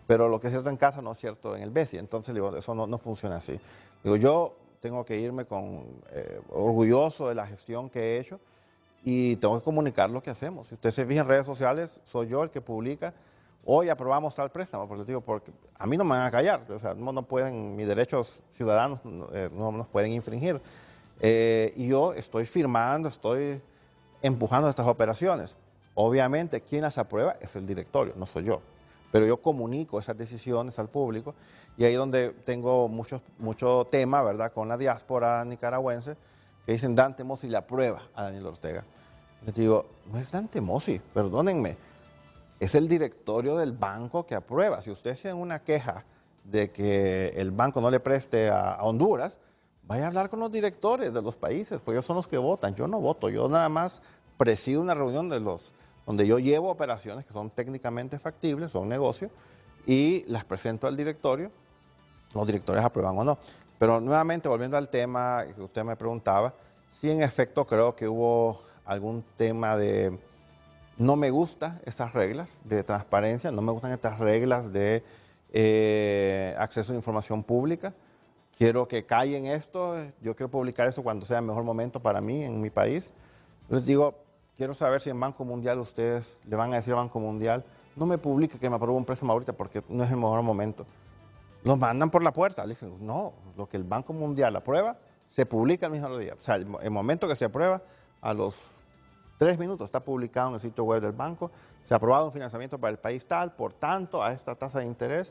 pero lo que es cierto en casa no es cierto en el BESIE. Entonces digo, eso no funciona así. Digo, yo tengo que irme orgulloso de la gestión que he hecho y tengo que comunicar lo que hacemos. Si usted se fija en redes sociales, soy yo el que publica, hoy aprobamos tal préstamo, porque a mí no me van a callar, o sea, no pueden, mis derechos ciudadanos no nos pueden infringir. Y yo estoy firmando, estoy empujando estas operaciones. Obviamente, quien las aprueba es el directorio, no soy yo. Pero yo comunico esas decisiones al público y ahí donde tengo mucho tema, ¿verdad?, con la diáspora nicaragüense, que dicen Dante Mossi le aprueba a Daniel Ortega. Les digo, no es Dante Mossi, perdónenme. Es el directorio del banco que aprueba. Si usted tiene una queja de que el banco no le preste a Honduras, vaya a hablar con los directores de los países, pues ellos son los que votan. Yo no voto, yo nada más presido una reunión donde yo llevo operaciones que son técnicamente factibles, son negocios, y las presento al directorio, los directores aprueban o no. Pero nuevamente, volviendo al tema que usted me preguntaba, sí en efecto creo que hubo algún tema de... No me gustan estas reglas de transparencia, no me gustan estas reglas de acceso a información pública. Quiero que callen esto, yo quiero publicar eso cuando sea el mejor momento para mí en mi país. Entonces digo, quiero saber si en Banco Mundial ustedes le van a decir a Banco Mundial, no me publique que me aprobó un préstamo ahorita porque no es el mejor momento. Los mandan por la puerta. Le dicen, no, lo que el Banco Mundial aprueba, se publica el mismo día. O sea, el momento que se aprueba, a los 3 minutos está publicado en el sitio web del banco, se ha aprobado un financiamiento para el país tal, por tanto, a esta tasa de interés.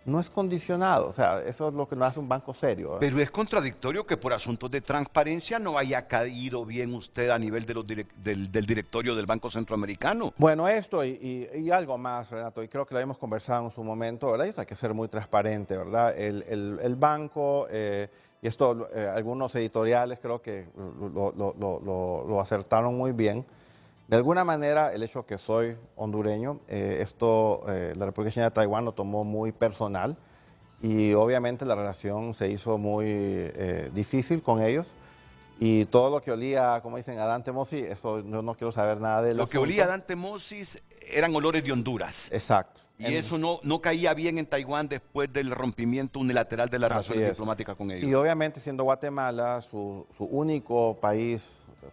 No es condicionado, o sea, eso es lo que no hace un banco serio, ¿verdad? Pero es contradictorio que por asuntos de transparencia no haya caído bien usted a nivel de los del directorio del Banco Centroamericano. Bueno, esto y algo más, Renato, y creo que lo habíamos conversado en su momento, ¿verdad? Y hay que ser muy transparente, ¿verdad? El banco, y esto algunos editoriales creo que lo acertaron muy bien. De alguna manera, el hecho que soy hondureño, la República China de Taiwán lo tomó muy personal y obviamente la relación se hizo muy difícil con ellos y todo lo que olía, como dicen, a Dante Mossi, eso yo no quiero saber nada de lo que olía a Dante Mossi eran olores de Honduras. Exacto. Y eso no caía bien en Taiwán después del rompimiento unilateral de las relaciones diplomáticas con ellos. Y obviamente siendo Guatemala su único país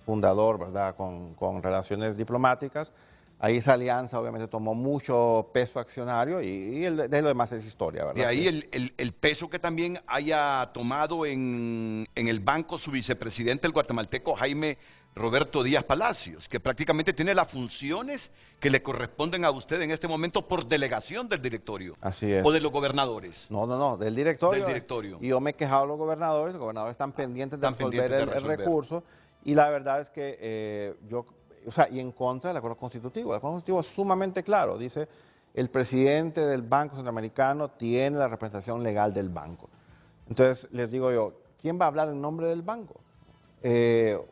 fundador, ¿verdad?, con relaciones diplomáticas, ahí esa alianza obviamente tomó mucho peso accionario y de lo demás es historia, ¿verdad? De ahí el peso que también haya tomado en el banco su vicepresidente, el guatemalteco Jaime Roberto Díaz Palacios, que prácticamente tiene las funciones que le corresponden a usted en este momento por delegación del directorio. Así es. O de los gobernadores. No, del directorio. Del directorio. Y yo me he quejado a los gobernadores están pendientes de resolver el recurso, y la verdad es que y en contra del acuerdo constitutivo. El acuerdo constitutivo es sumamente claro, dice, el presidente del Banco Centroamericano tiene la representación legal del banco. Entonces, les digo yo, ¿quién va a hablar en nombre del banco?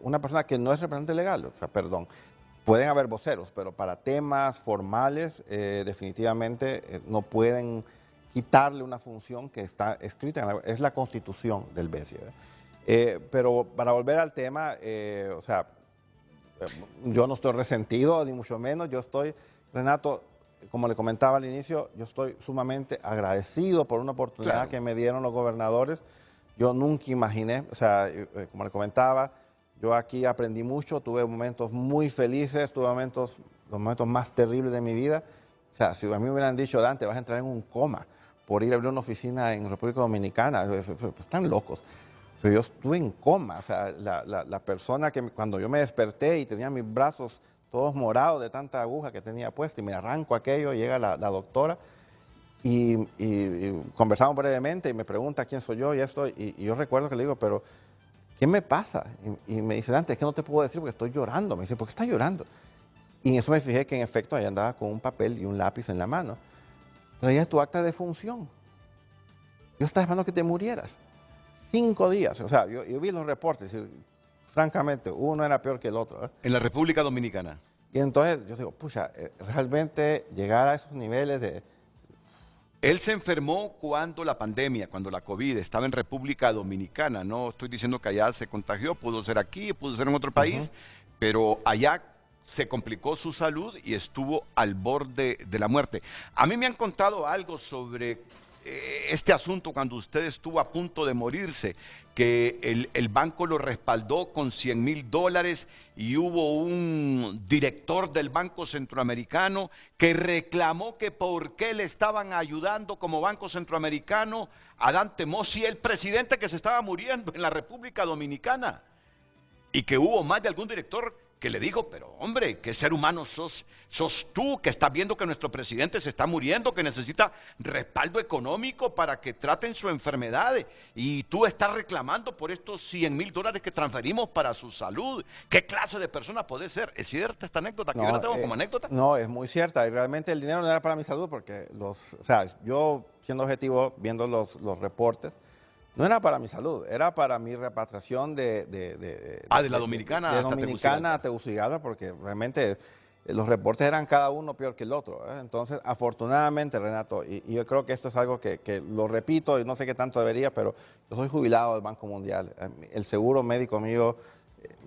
Una persona que no es representante legal, pueden haber voceros, pero para temas formales definitivamente no pueden quitarle una función que está escrita, es la Constitución del BCE. Pero para volver al tema, yo no estoy resentido, ni mucho menos, yo estoy, Renato, como le comentaba al inicio, yo estoy sumamente agradecido por una oportunidad que me dieron los gobernadores. Yo nunca imaginé, como le comentaba, yo aquí aprendí mucho, tuve momentos muy felices, tuve los momentos más terribles de mi vida. O sea, si a mí me hubieran dicho, Dante, vas a entrar en un coma por ir a abrir una oficina en República Dominicana, están locos. Pero yo estuve en coma, o sea, la persona que cuando yo me desperté y tenía mis brazos todos morados de tanta aguja que tenía puesta y me arranco aquello, llega la doctora y conversamos brevemente y me pregunta quién soy yo y yo recuerdo que le digo, pero ¿qué me pasa? Y me dice, Dante, es que no te puedo decir porque estoy llorando. Me dice, ¿por qué estás llorando? Y en eso me fijé que en efecto ella andaba con un papel y un lápiz en la mano. Traía tu acta de función. Yo estaba esperando que te murieras. 5 días, o sea, yo vi los reportes y francamente uno era peor que el otro. En la República Dominicana. Y entonces yo digo, pucha, realmente llegar a esos niveles de... Él se enfermó cuando la pandemia, cuando la COVID estaba en República Dominicana. No estoy diciendo que allá se contagió, pudo ser aquí, pudo ser en otro país, pero allá se complicó su salud y estuvo al borde de la muerte. A mí me han contado algo sobre este asunto cuando usted estuvo a punto de morirse, que el banco lo respaldó con $100,000 y hubo un director del Banco Centroamericano que reclamó que por qué le estaban ayudando como Banco Centroamericano a Dante Mossi, el presidente que se estaba muriendo en la República Dominicana, y que hubo más de algún director que le dijo, pero hombre, ¿qué ser humano sos tú que estás viendo que nuestro presidente se está muriendo, que necesita respaldo económico para que traten su enfermedad y tú estás reclamando por estos $100,000 que transferimos para su salud? ¿Qué clase de persona puede ser? ¿Es cierta esta anécdota? ¿Que yo la tengo como anécdota? No, es muy cierta y realmente el dinero no era para mi salud porque yo siendo objetivo, viendo los reportes, no era para mi salud, era para mi repatriación de la Dominicana. De Dominicana a Tegucigalpa, porque realmente los reportes eran cada uno peor que el otro. Entonces, afortunadamente, Renato, y yo creo que esto es algo que lo repito y no sé qué tanto debería, pero yo soy jubilado del Banco Mundial. El seguro médico mío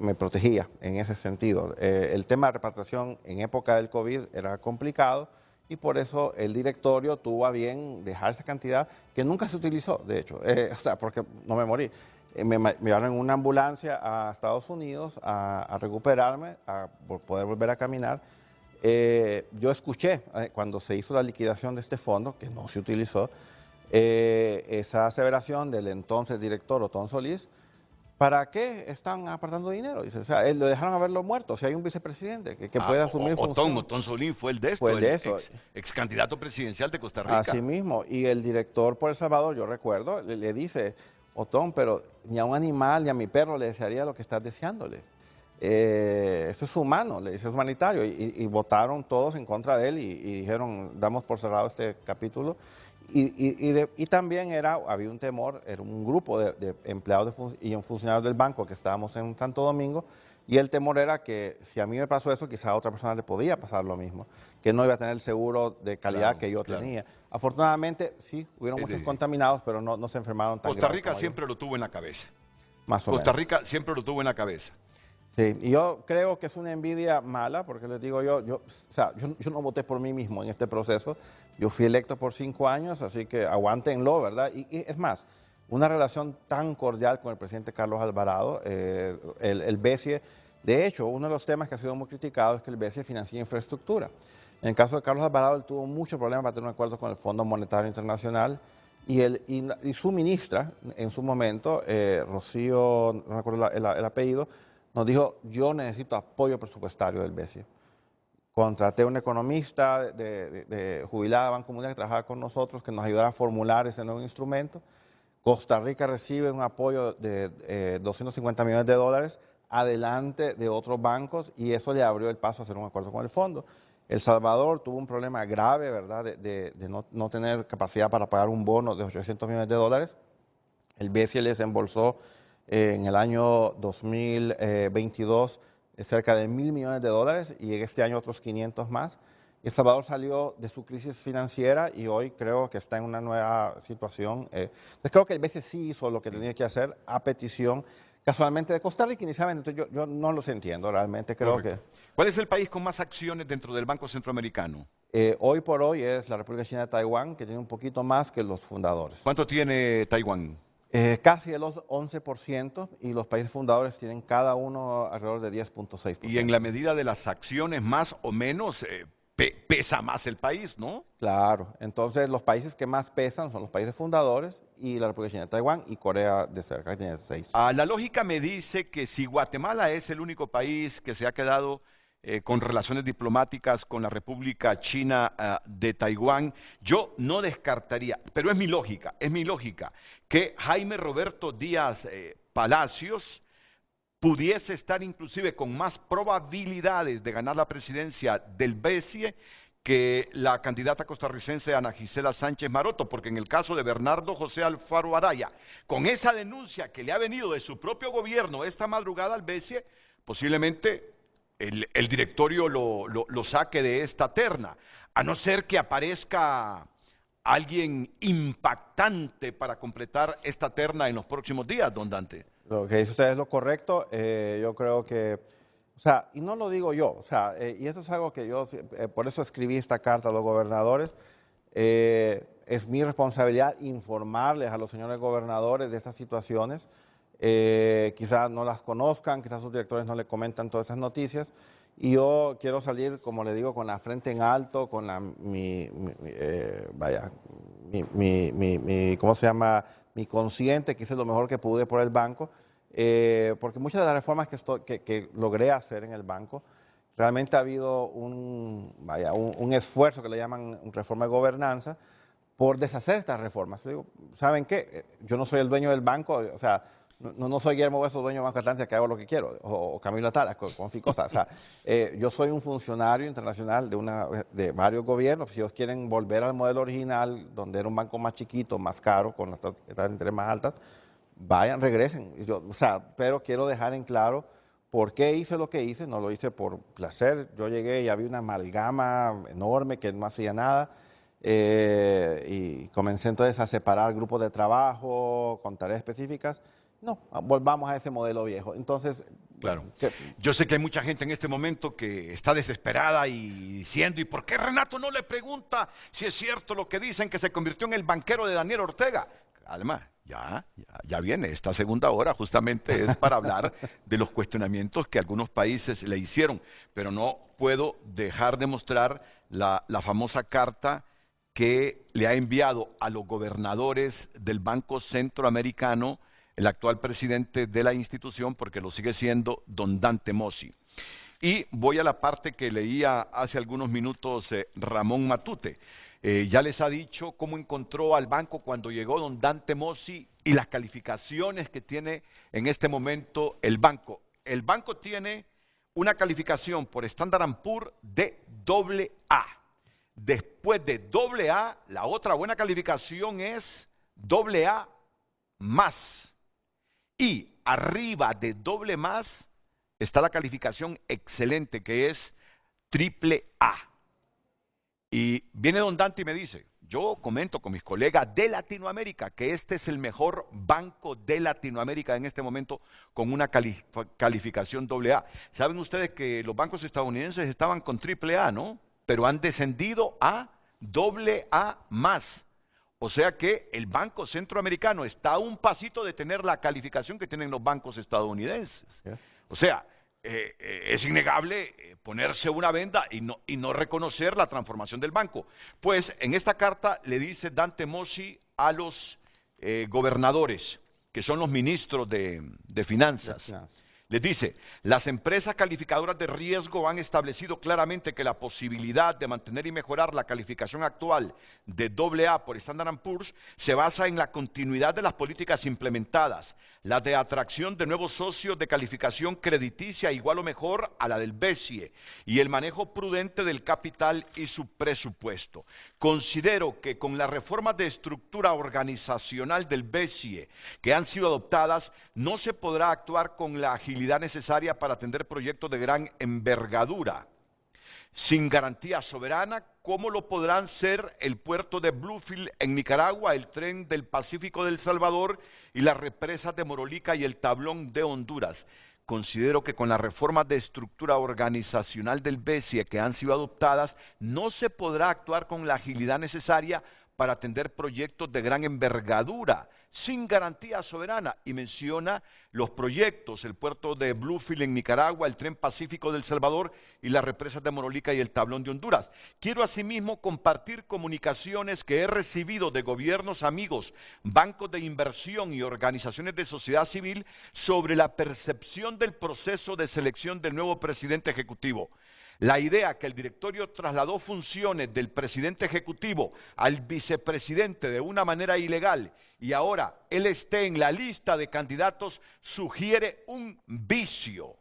me protegía en ese sentido. El tema de repatriación en época del COVID era complicado, y por eso el directorio tuvo a bien dejar esa cantidad que nunca se utilizó, de hecho, porque no me morí. me llevaron en una ambulancia a Estados Unidos a recuperarme, a poder volver a caminar. Yo escuché cuando se hizo la liquidación de este fondo, que no se utilizó, esa aseveración del entonces director Otón Solís. ¿Para qué están apartando dinero? Dice, o sea, lo dejaron haberlo muerto. O sea, hay un vicepresidente que puede asumir función. Otón Solís fue el de esto, Fue el de eso. ex candidato presidencial de Costa Rica. Así mismo. Y el director por El Salvador, yo recuerdo, le dice, Otón, pero ni a un animal ni a mi perro le desearía lo que estás deseándole. Eso es humano, le dice, es humanitario. Y votaron todos en contra de él y dijeron, damos por cerrado este capítulo. Y también había un temor, era un grupo de empleados y funcionarios del banco que estábamos en Santo Domingo, y el temor era que si a mí me pasó eso, quizá a otra persona le podía pasar lo mismo, que no iba a tener el seguro de calidad que yo tenía. Afortunadamente, sí, hubieron muchos contaminados, pero no se enfermaron tan Costa Rica siempre lo tuvo en la cabeza. Más o menos. Costa Rica siempre lo tuvo en la cabeza. Sí, y yo creo que es una envidia mala, porque les digo yo no voté por mí mismo en este proceso, yo fui electo por 5 años, así que aguántenlo, ¿verdad? Y es más, una relación tan cordial con el presidente Carlos Alvarado, el BESIE, de hecho, uno de los temas que ha sido muy criticado es que el BESIE financia infraestructura. En el caso de Carlos Alvarado, él tuvo mucho problema para tener un acuerdo con el Fondo Monetario Internacional, y su ministra, en su momento, Rocío, no me acuerdo el apellido, nos dijo, yo necesito apoyo presupuestario del BESIE. Contraté a un economista de jubilada de Banco Mundial que trabajaba con nosotros, que nos ayudara a formular ese nuevo instrumento. Costa Rica recibe un apoyo de 250 millones de dólares adelante de otros bancos, y eso le abrió el paso a hacer un acuerdo con el fondo. El Salvador tuvo un problema grave, ¿verdad?, de no tener capacidad para pagar un bono de 800 millones de dólares. El BESIE les embolsó en el año 2022 cerca de 1.000 millones de dólares, y en este año otros 500 más. El Salvador salió de su crisis financiera y hoy creo que está en una nueva situación. Entonces creo que el BCE sí hizo lo que tenía que hacer a petición, casualmente, de Costa Rica inicialmente. Entonces yo no los entiendo realmente, creo que... ¿Cuál es el país con más acciones dentro del Banco Centroamericano? Hoy por hoy es la República China de Taiwán, que tiene un poquito más que los fundadores. ¿Cuánto tiene Taiwán? Casi el 11%, y los países fundadores tienen cada uno alrededor de 10.6%. Y en la medida de las acciones, más o menos, pesa más el país, ¿no? Claro, entonces los países que más pesan son los países fundadores y la República China de Taiwán y Corea de cerca, que tiene 6. La lógica me dice que si Guatemala es el único país que se ha quedado con relaciones diplomáticas con la República China de Taiwán, yo no descartaría, pero es mi lógica, que Jaime Roberto Díaz Palacios pudiese estar inclusive con más probabilidades de ganar la presidencia del BESIE que la candidata costarricense Ana Gisela Sánchez Maroto, porque en el caso de Bernardo José Alfaro Araya, con esa denuncia que le ha venido de su propio gobierno esta madrugada al BESIE, posiblemente el directorio lo saque de esta terna, a no ser que aparezca alguien impactante para completar esta terna en los próximos días, don Dante. Lo que dice usted es lo correcto. Yo creo que, o sea, y no lo digo yo, o sea, y eso es algo que yo, por eso escribí esta carta a los gobernadores. Es mi responsabilidad informarles a los señores gobernadores de estas situaciones. Quizás no las conozcan, quizás sus directores no le comentan todas esas noticias, y yo quiero salir, como le digo, con la frente en alto, con ¿cómo se llama?, mi consciente, que hice lo mejor que pude por el banco, porque muchas de las reformas que logré hacer en el banco, realmente ha habido un esfuerzo que le llaman reforma de gobernanza, por deshacer estas reformas. Digo, ¿saben qué? Yo no soy el dueño del banco, o sea, no soy Guillermo Hueso, dueño de Banco Atlántida, que hago lo que quiero, o Camilo Atala, con Ficosa. O sea, yo soy un funcionario internacional de varios gobiernos. Si ellos quieren volver al modelo original, donde era un banco más chiquito, más caro, con las tasas de interés más altas, vayan, regresen. Pero quiero dejar en claro por qué hice lo que hice. No lo hice por placer. Yo llegué y había una amalgama enorme que no hacía nada. Y comencé entonces a separar grupos de trabajo con tareas específicas. No, volvamos a ese modelo viejo. Entonces, claro. Yo sé que hay mucha gente en este momento que está desesperada y diciendo, ¿y por qué Renato no le pregunta si es cierto lo que dicen, que se convirtió en el banquero de Daniel Ortega? Alma, ya viene. Esta segunda hora justamente es para hablar de los cuestionamientos que algunos países le hicieron, pero no puedo dejar de mostrar la famosa carta que le ha enviado a los gobernadores del Banco Centroamericano el actual presidente de la institución, porque lo sigue siendo don Dante Mossi. Y voy a la parte que leía hace algunos minutos Ramón Matute. Ya les ha dicho cómo encontró al banco cuando llegó don Dante Mossi y las calificaciones que tiene en este momento el banco. El banco tiene una calificación por Standard & Poor's de AA. Después de AA, la otra buena calificación es AA+. Y arriba de AA está la calificación excelente, que es AAA. Y viene don Dante y me dice, yo comento con mis colegas de Latinoamérica que este es el mejor banco de Latinoamérica en este momento con una calificación AA. Saben ustedes que los bancos estadounidenses estaban con AAA, ¿no? Pero han descendido a AA+. O sea que el Banco Centroamericano está a un pasito de tener la calificación que tienen los bancos estadounidenses. O sea, es innegable ponerse una venda y no reconocer la transformación del banco. Pues en esta carta le dice Dante Mossi a los gobernadores, que son los ministros de finanzas. Les dice, las empresas calificadoras de riesgo han establecido claramente que la posibilidad de mantener y mejorar la calificación actual de AA por Standard & Poor's se basa en la continuidad de las políticas implementadas, la de atracción de nuevos socios de calificación crediticia igual o mejor a la del BCE y el manejo prudente del capital y su presupuesto. Considero que con las reformas de estructura organizacional del BCE que han sido adoptadas, no se podrá actuar con la agilidad necesaria para atender proyectos de gran envergadura, sin garantía soberana, como lo podrán ser el puerto de Bluefield en Nicaragua, el tren del Pacífico de El Salvador y las represas de Morolica y el Tablón de Honduras. Considero que con las reformas de estructura organizacional del BCE que han sido adoptadas, no se podrá actuar con la agilidad necesaria para atender proyectos de gran envergadura, sin garantía soberana, y menciona los proyectos, el puerto de Bluefield en Nicaragua, el tren Pacífico de El Salvador y las represas de Morolica y el Tablón de Honduras. Quiero asimismo compartir comunicaciones que he recibido de gobiernos amigos, bancos de inversión y organizaciones de sociedad civil sobre la percepción del proceso de selección del nuevo presidente ejecutivo. La idea que el directorio trasladó funciones del presidente ejecutivo al vicepresidente de una manera ilegal y ahora él esté en la lista de candidatos sugiere un vicio.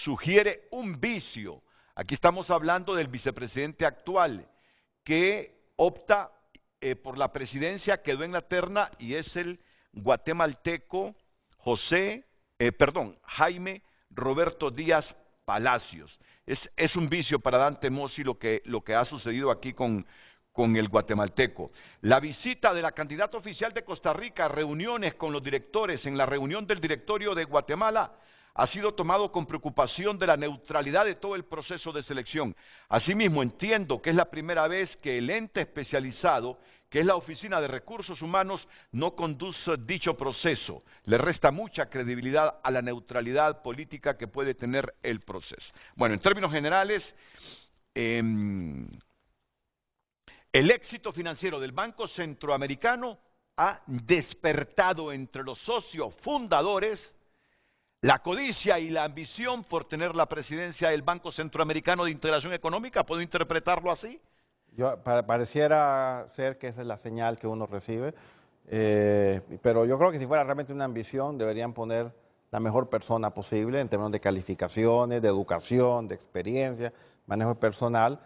Sugiere un vicio. Aquí estamos hablando del vicepresidente actual que opta por la presidencia, quedó en la terna y es el guatemalteco Jaime Roberto Díaz Palacios. Es un vicio para Dante Mossi lo que ha sucedido aquí con el guatemalteco. La visita de la candidata oficial de Costa Rica a reuniones con los directores en la reunión del directorio de Guatemala ha sido tomado con preocupación de la neutralidad de todo el proceso de selección. Asimismo, entiendo que es la primera vez que el ente especializado, que es la Oficina de Recursos Humanos, no conduce dicho proceso. Le resta mucha credibilidad a la neutralidad política que puede tener el proceso. Bueno, en términos generales, el éxito financiero del Banco Centroamericano ha despertado entre los socios fundadores la codicia y la ambición por tener la presidencia del Banco Centroamericano de Integración Económica. ¿Puedo interpretarlo así? Pareciera ser que esa es la señal que uno recibe, pero yo creo que si fuera realmente una ambición deberían poner la mejor persona posible en términos de calificaciones, de educación, de experiencia, manejo personal,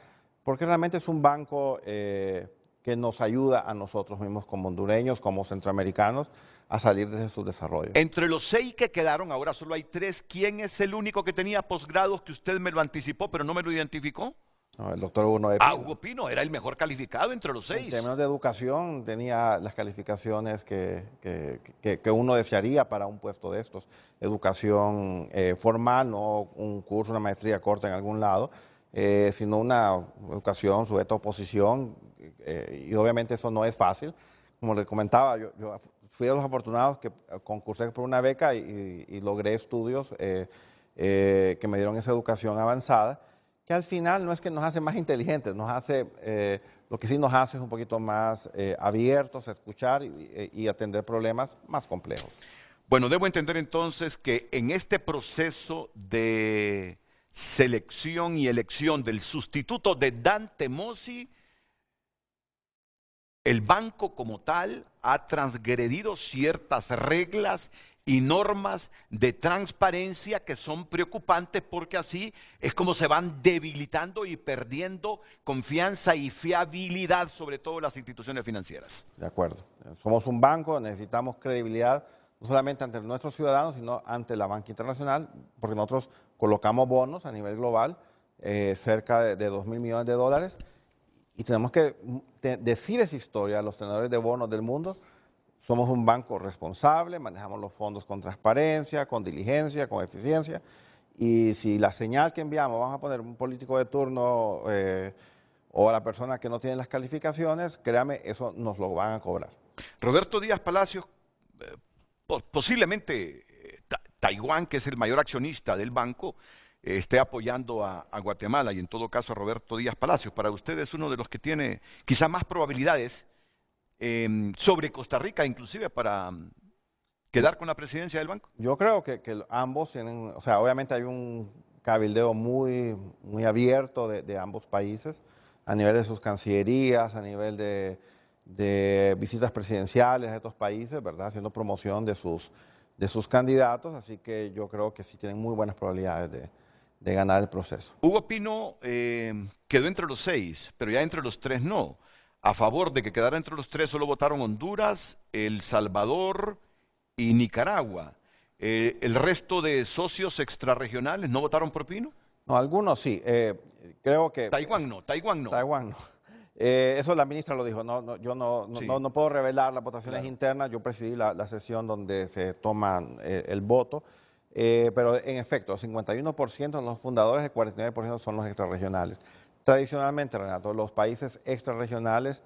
porque realmente es un banco que nos ayuda a nosotros mismos como hondureños, como centroamericanos, a salir de sus desarrollos. Entre los 6 que quedaron, ahora solo hay 3. ¿Quién es el único que tenía posgrados que usted me lo anticipó pero no me lo identificó? No, el doctor Hugo Pino. Hugo Pino era el mejor calificado entre los 6. En términos de educación tenía las calificaciones que uno desearía para un puesto de estos. Educación formal, no un curso, una maestría corta en algún lado, sino una educación sujeta a oposición, y obviamente eso no es fácil. como le comentaba, yo fui de los afortunados que concursé por una beca y logré estudios que me dieron esa educación avanzada, que al final no es que nos hace más inteligentes, nos hace, lo que sí nos hace es un poquito más abiertos a escuchar y atender problemas más complejos. Bueno, debo entender entonces que en este proceso de selección y elección del sustituto de Dante Mossi, el banco como tal ha transgredido ciertas reglas y normas de transparencia que son preocupantes porque así es como se van debilitando y perdiendo confianza y fiabilidad, sobre todo las instituciones financieras. De acuerdo. Somos un banco, necesitamos credibilidad no solamente ante nuestros ciudadanos, sino ante la banca internacional, porque nosotros colocamos bonos a nivel global, cerca de 2.000 millones de dólares, y tenemos que decir esa historia a los tenedores de bonos del mundo. Somos un banco responsable, manejamos los fondos con transparencia, con diligencia, con eficiencia, y si la señal que enviamos, vamos a poner un político de turno o a la persona que no tiene las calificaciones, créame, eso nos lo van a cobrar. Roberto Díaz Palacios, posiblemente Taiwán, que es el mayor accionista del banco, esté apoyando a Guatemala, y en todo caso a Roberto Díaz Palacios. Para usted es uno de los que tiene quizá más probabilidades sobre Costa Rica, inclusive para quedar con la presidencia del banco. Yo creo que ambos tienen, o sea, obviamente hay un cabildeo muy abierto de ambos países, a nivel de sus cancillerías, a nivel de visitas presidenciales a estos países, ¿verdad?, haciendo promoción de sus candidatos, así que yo creo que sí tienen muy buenas probabilidades de ganar el proceso. Hugo Pino quedó entre los 6, pero ya entre los 3 no. A favor de que quedara entre los 3 solo votaron Honduras, El Salvador y Nicaragua. ¿El resto de socios extrarregionales no votaron por Pino? No, algunos sí. Creo que... Taiwán no. Taiwán no. Eso la ministra lo dijo, yo Sí. no puedo revelar las votaciones Claro. internas, yo presidí la sesión donde se toma el voto, pero en efecto, 51% son los fundadores, el 49% son los extrarregionales. Tradicionalmente, Renato, los países extrarregionales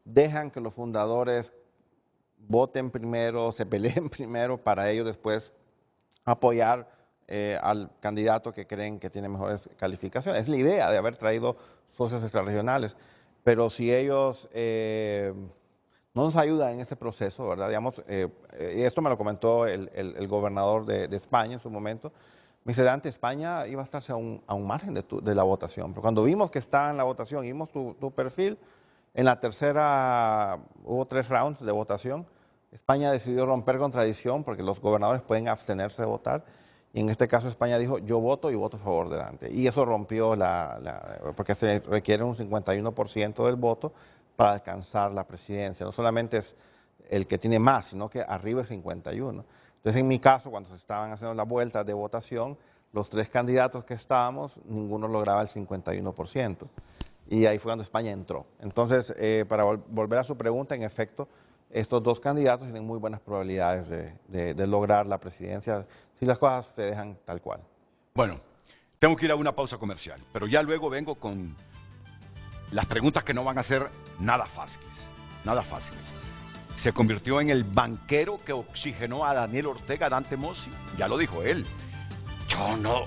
dejan que los fundadores voten primero, se peleen primero, para ellos después apoyar al candidato que creen que tiene mejores calificaciones. Es la idea de haber traído socios extrarregionales. Pero si ellos no nos ayudan en este proceso, ¿verdad? Digamos, y esto me lo comentó el gobernador de España en su momento. Me dice, Dante, España iba a estarse a un margen de la votación. Pero cuando vimos que estaba en la votación, vimos tu perfil, en la tercera hubo 3 rounds de votación. España decidió romper con tradición porque los gobernadores pueden abstenerse de votar. Y en este caso España dijo, yo voto y voto a favor de Dante. Y eso rompió porque se requiere un 51% del voto para alcanzar la presidencia. No solamente es el que tiene más, sino que arriba es 51. Entonces, en mi caso, cuando se estaban haciendo las vueltas de votación, los 3 candidatos que estábamos, ninguno lograba el 51%. Y ahí fue cuando España entró. Entonces, para volver a su pregunta, en efecto, estos 2 candidatos tienen muy buenas probabilidades de lograr la presidencia si las cosas se dejan tal cual. Bueno, tengo que ir a una pausa comercial, pero ya luego vengo con las preguntas que no van a ser nada fáciles, nada fáciles. ¿Se convirtió en el banquero que oxigenó a Daniel Ortega, Dante Mossi? Ya lo dijo él. Yo no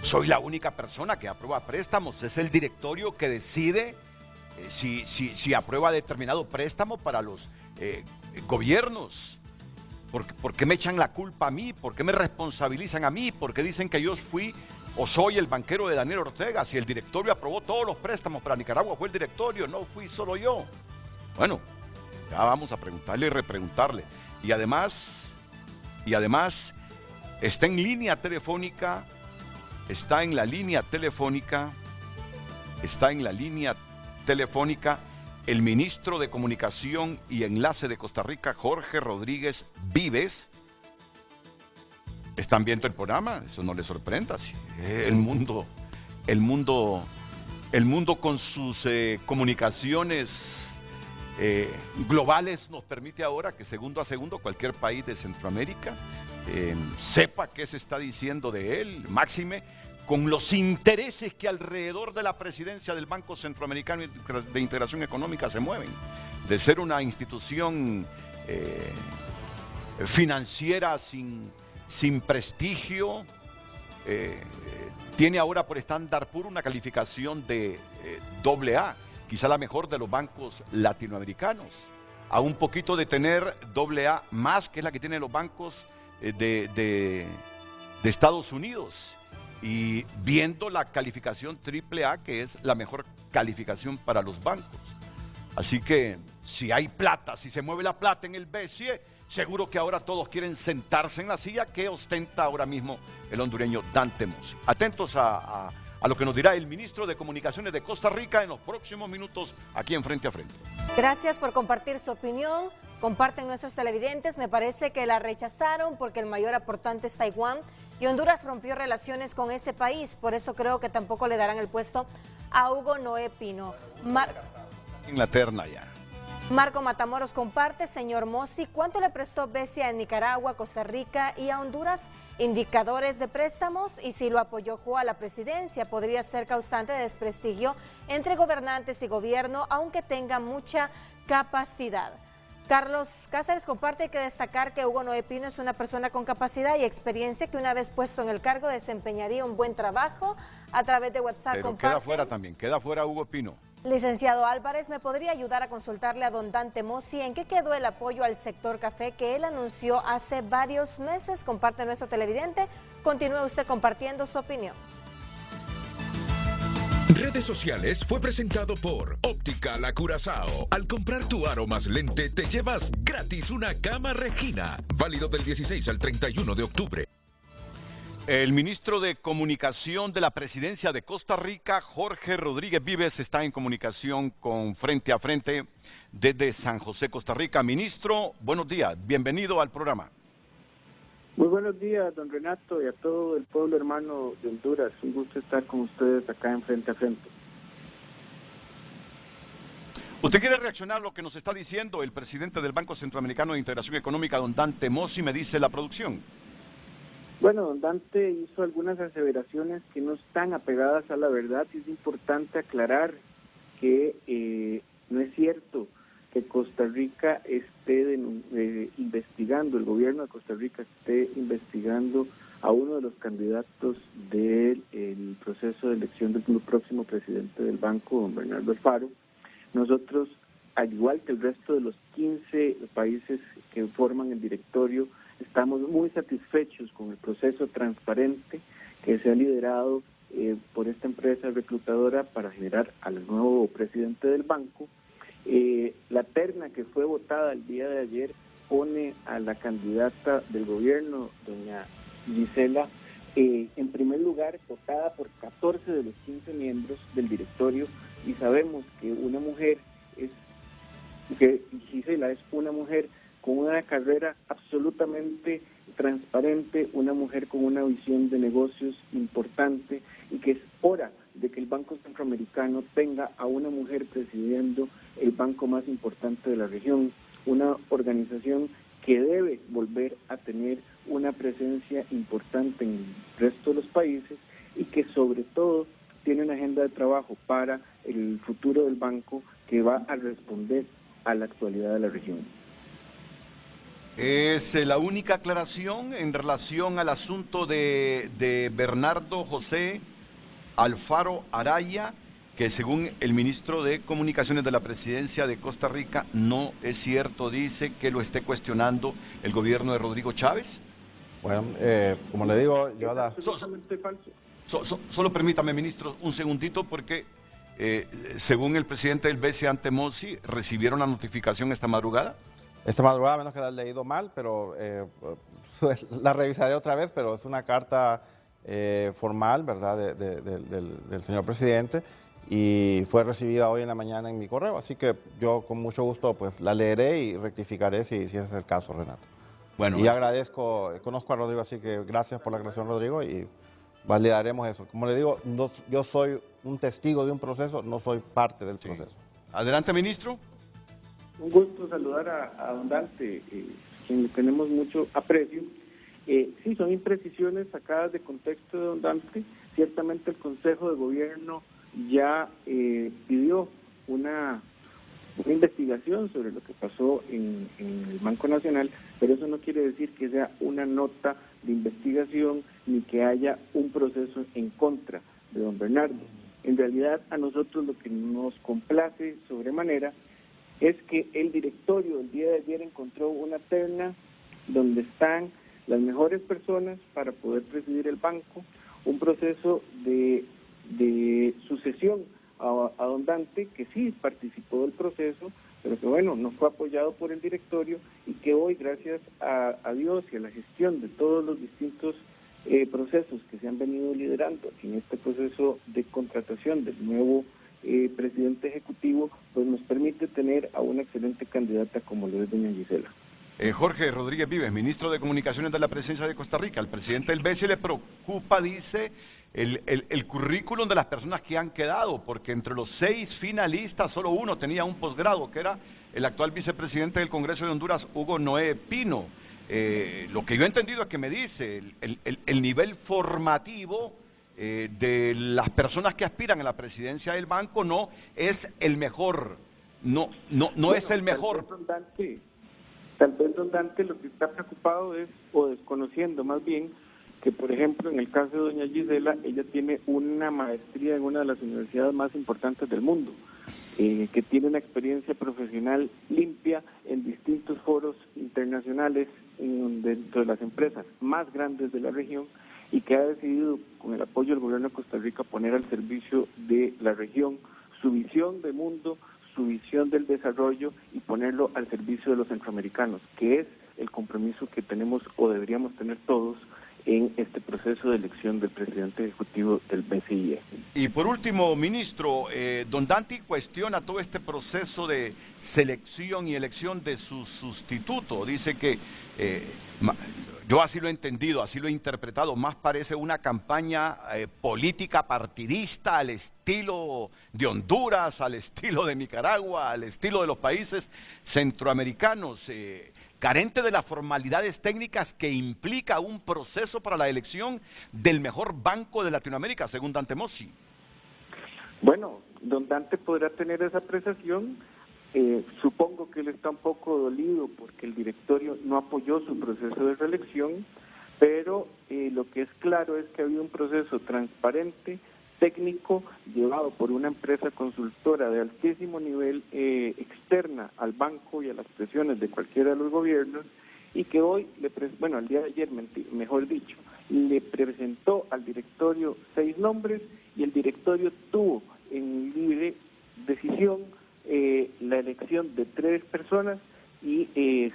soy la única persona que aprueba préstamos, es el directorio que decide si aprueba determinado préstamo para los gobiernos. ¿Por qué me echan la culpa a mí? ¿Por qué me responsabilizan a mí? ¿Por qué dicen que yo fui o soy el banquero de Daniel Ortega? Si el directorio aprobó todos los préstamos para Nicaragua, fue el directorio, no fui solo yo. Bueno, ya vamos a preguntarle y repreguntarle. Y además, está en línea telefónica, el ministro de Comunicación y Enlace de Costa Rica, Jorge Rodríguez Vives. ¿Están viendo el programa? Eso no les sorprenda. El mundo con sus comunicaciones globales nos permite ahora que segundo a segundo cualquier país de Centroamérica sepa qué se está diciendo de él, máxime con los intereses que alrededor de la presidencia del Banco Centroamericano de Integración Económica se mueven. de ser una institución financiera sin prestigio, tiene ahora por Standard & Poor's una calificación de AA, quizá la mejor de los bancos latinoamericanos, a un poquito de tener AA más, que es la que tienen los bancos de Estados Unidos, y viendo la calificación AAA, que es la mejor calificación para los bancos. Así que si hay plata, si se mueve la plata en el BCE, seguro que ahora todos quieren sentarse en la silla que ostenta ahora mismo el hondureño Dante Mossi. Atentos a lo que nos dirá el ministro de Comunicaciones de Costa Rica en los próximos minutos aquí en Frente a Frente. Gracias por compartir su opinión. Comparten nuestros televidentes. Me parece que la rechazaron porque el mayor aportante es Taiwán y Honduras rompió relaciones con ese país. Por eso creo que tampoco le darán el puesto a Hugo Noé Pino. Inglaterra ya. Marco Matamoros comparte, señor Mossi, ¿cuánto le prestó BCE a Nicaragua, Costa Rica y a Honduras? Indicadores de préstamos, y si lo apoyó a la presidencia, podría ser causante de desprestigio entre gobernantes y gobierno, aunque tenga mucha capacidad. Carlos Cáceres comparte, hay que destacar que Hugo Noé Pino es una persona con capacidad y experiencia que una vez puesto en el cargo desempeñaría un buen trabajo. A través de WhatsApp pero comparte. Queda fuera también, queda fuera Hugo Pino. Licenciado Álvarez, ¿me podría ayudar a consultarle a don Dante Mossi en qué quedó el apoyo al sector café que él anunció hace varios meses? Comparte nuestro televidente. Continúe usted compartiendo su opinión. Redes Sociales fue presentado por Óptica La Curazao. Al comprar tu aro más lente, te llevas gratis una cama Regina. Válido del 16 al 31 de octubre. El ministro de Comunicación de la Presidencia de Costa Rica, Jorge Rodríguez Vives, está en comunicación con Frente a Frente desde San José, Costa Rica. Ministro, buenos días, bienvenido al programa. Muy buenos días, don Renato, y a todo el pueblo hermano de Honduras. Un gusto estar con ustedes acá en Frente a Frente. ¿Usted quiere reaccionar a lo que nos está diciendo el presidente del Banco Centroamericano de Integración Económica, don Dante Mossi, me dice la producción? Bueno, don Dante hizo algunas aseveraciones que no están apegadas a la verdad, y es importante aclarar que no es cierto que Costa Rica esté investigando, el gobierno de Costa Rica esté investigando a uno de los candidatos del proceso de elección del próximo presidente del banco, don Bernardo Alfaro. Nosotros, al igual que el resto de los 15 países que forman el directorio, estamos muy satisfechos con el proceso transparente que se ha liderado por esta empresa reclutadora para generar al nuevo presidente del banco. La terna que fue votada el día de ayer pone a la candidata del gobierno, doña Gisela, en primer lugar, votada por 14 de los 15 miembros del directorio, y sabemos que una mujer Gisela es una mujer con una carrera absolutamente transparente, una mujer con una visión de negocios importante, y que es hora de que el Banco Centroamericano tenga a una mujer presidiendo el banco más importante de la región, una organización que debe volver a tener una presencia importante en el resto de los países, y que sobre todo tiene una agenda de trabajo para el futuro del banco que va a responder a la actualidad de la región. Es la única aclaración en relación al asunto de Bernardo José Alfaro Araya, que según el ministro de Comunicaciones de la Presidencia de Costa Rica no es cierto, dice que lo esté cuestionando el gobierno de Rodrigo Chávez. Bueno, como le digo, yo es absolutamente falso. Solo permítame, ministro, un segundito, porque según el presidente del BCE, Dante Mossi, recibieron la notificación esta madrugada. Esta madrugada, menos que la he leído mal, pero la revisaré otra vez, pero es una carta formal, ¿verdad?, del señor presidente, y fue recibida hoy en la mañana en mi correo, así que yo con mucho gusto pues la leeré y rectificaré si ese es el caso, Renato. Bueno, y conozco a Rodrigo, así que gracias por la aclaración, Rodrigo, y validaremos eso. Como le digo, yo soy un testigo de un proceso, no soy parte del proceso. Adelante, ministro. Un gusto saludar a don Dante, quien le tenemos mucho aprecio. Sí, son imprecisiones sacadas de contexto de don Dante. Ciertamente el Consejo de Gobierno ya pidió una una investigación sobre lo que pasó en el Banco Nacional, pero eso no quiere decir que sea una nota de investigación ni que haya un proceso en contra de don Bernardo. En realidad, a nosotros lo que nos complace sobremanera es que el directorio el día de ayer encontró una terna donde están las mejores personas para poder presidir el banco, un proceso de sucesión a don Dante, que sí participó del proceso, pero que bueno, no fue apoyado por el directorio y que hoy, gracias a Dios y a la gestión de todos los distintos procesos que se han venido liderando en este proceso de contratación del nuevo presidente ejecutivo, pues nos permite tener a una excelente candidata como lo es doña Gisela. Jorge Rodríguez Vives, ministro de Comunicaciones de la Presidencia de Costa Rica. Al presidente del BCE le preocupa, dice, el currículum de las personas que han quedado, porque entre los 6 finalistas solo uno tenía un posgrado, que era el actual vicepresidente del Congreso de Honduras, Hugo Noé Pino. Lo que yo he entendido es que me dice el nivel formativo de las personas que aspiran a la presidencia del banco no es el mejor, no es el mejor. Tal vez don Dante lo que está preocupado es, o desconociendo más bien, que por ejemplo en el caso de doña Gisela, ella tiene una maestría en una de las universidades más importantes del mundo, que tiene una experiencia profesional limpia en distintos foros internacionales dentro de las empresas más grandes de la región y que ha decidido, con el apoyo del gobierno de Costa Rica, poner al servicio de la región su visión de mundo, su visión del desarrollo y ponerlo al servicio de los centroamericanos, que es el compromiso que tenemos o deberíamos tener todos en este proceso de elección del presidente ejecutivo del BCIE. Y por último, ministro, don Dante cuestiona todo este proceso de selección y elección de su sustituto. Dice que, yo así lo he entendido, así lo he interpretado, más parece una campaña política partidista al estilo de Honduras, al estilo de Nicaragua, al estilo de los países centroamericanos, carente de las formalidades técnicas que implica un proceso para la elección del mejor banco de Latinoamérica, según Dante Mossi. Bueno, don Dante podrá tener esa apreciación. Supongo que él está un poco dolido porque el directorio no apoyó su proceso de reelección, pero lo que es claro es que ha habido un proceso transparente, técnico, llevado por una empresa consultora de altísimo nivel externa al banco y a las presiones de cualquiera de los gobiernos, y que hoy, al día de ayer, mejor dicho, le presentó al directorio 6 nombres y el directorio tuvo en libre decisión la elección de 3 personas y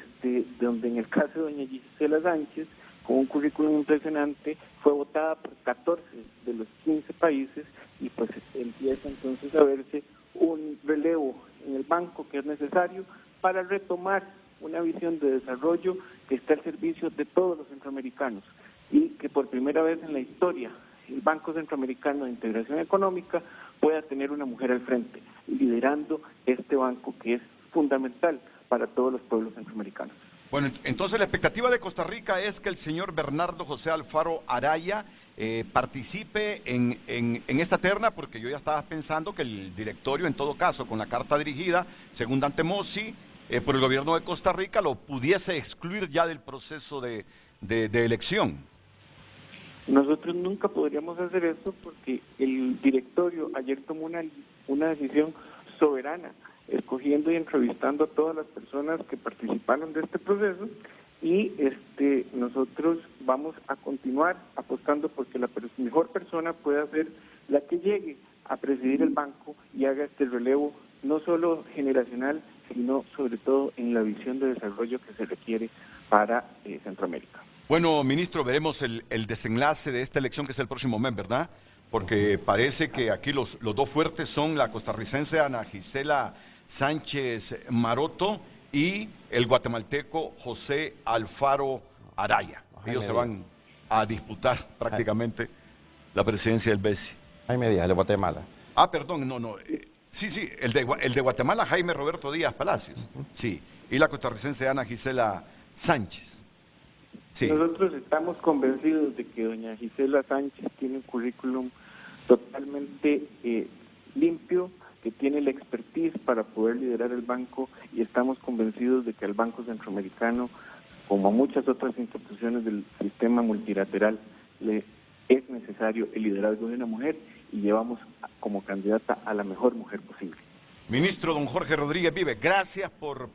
donde en el caso de doña Gisela Sánchez, con un currículum impresionante, fue votada por 14 de los 15 países y pues empieza entonces a verse un relevo en el banco que es necesario para retomar una visión de desarrollo que está al servicio de todos los centroamericanos y que por primera vez en la historia el Banco Centroamericano de Integración Económica pueda tener una mujer al frente, liderando este banco que es fundamental para todos los pueblos centroamericanos. Bueno, entonces la expectativa de Costa Rica es que el señor Bernardo José Alfaro Araya participe en esta terna, porque yo ya estaba pensando que el directorio, en todo caso, con la carta dirigida, según Dante Mossi, por el gobierno de Costa Rica, lo pudiese excluir ya del proceso de elección. Nosotros nunca podríamos hacer eso porque el directorio ayer tomó una decisión soberana, escogiendo y entrevistando a todas las personas que participaron de este proceso y nosotros vamos a continuar apostando porque la mejor persona pueda ser la que llegue a presidir el banco y haga este relevo no solo generacional, sino sobre todo en la visión de desarrollo que se requiere para Centroamérica. Bueno, ministro, veremos el desenlace de esta elección que es el próximo mes, ¿verdad? Porque parece que aquí los 2 fuertes son la costarricense Ana Gisela Sánchez Maroto y el guatemalteco José Alfaro Araya. Ellos se van a disputar prácticamente la presidencia del BCE. Jaime Díaz, de Guatemala. Ah, perdón, no. Sí, el de Guatemala, Jaime Roberto Díaz Palacios. Sí, y la costarricense Ana Gisela Sánchez. Sí. Nosotros estamos convencidos de que doña Gisela Sánchez tiene un currículum totalmente limpio, que tiene la expertise para poder liderar el banco, y estamos convencidos de que al Banco Centroamericano, como a muchas otras instituciones del sistema multilateral, le es necesario el liderazgo de una mujer, y llevamos como candidata a la mejor mujer posible. Ministro don Jorge Rodríguez Vives, gracias por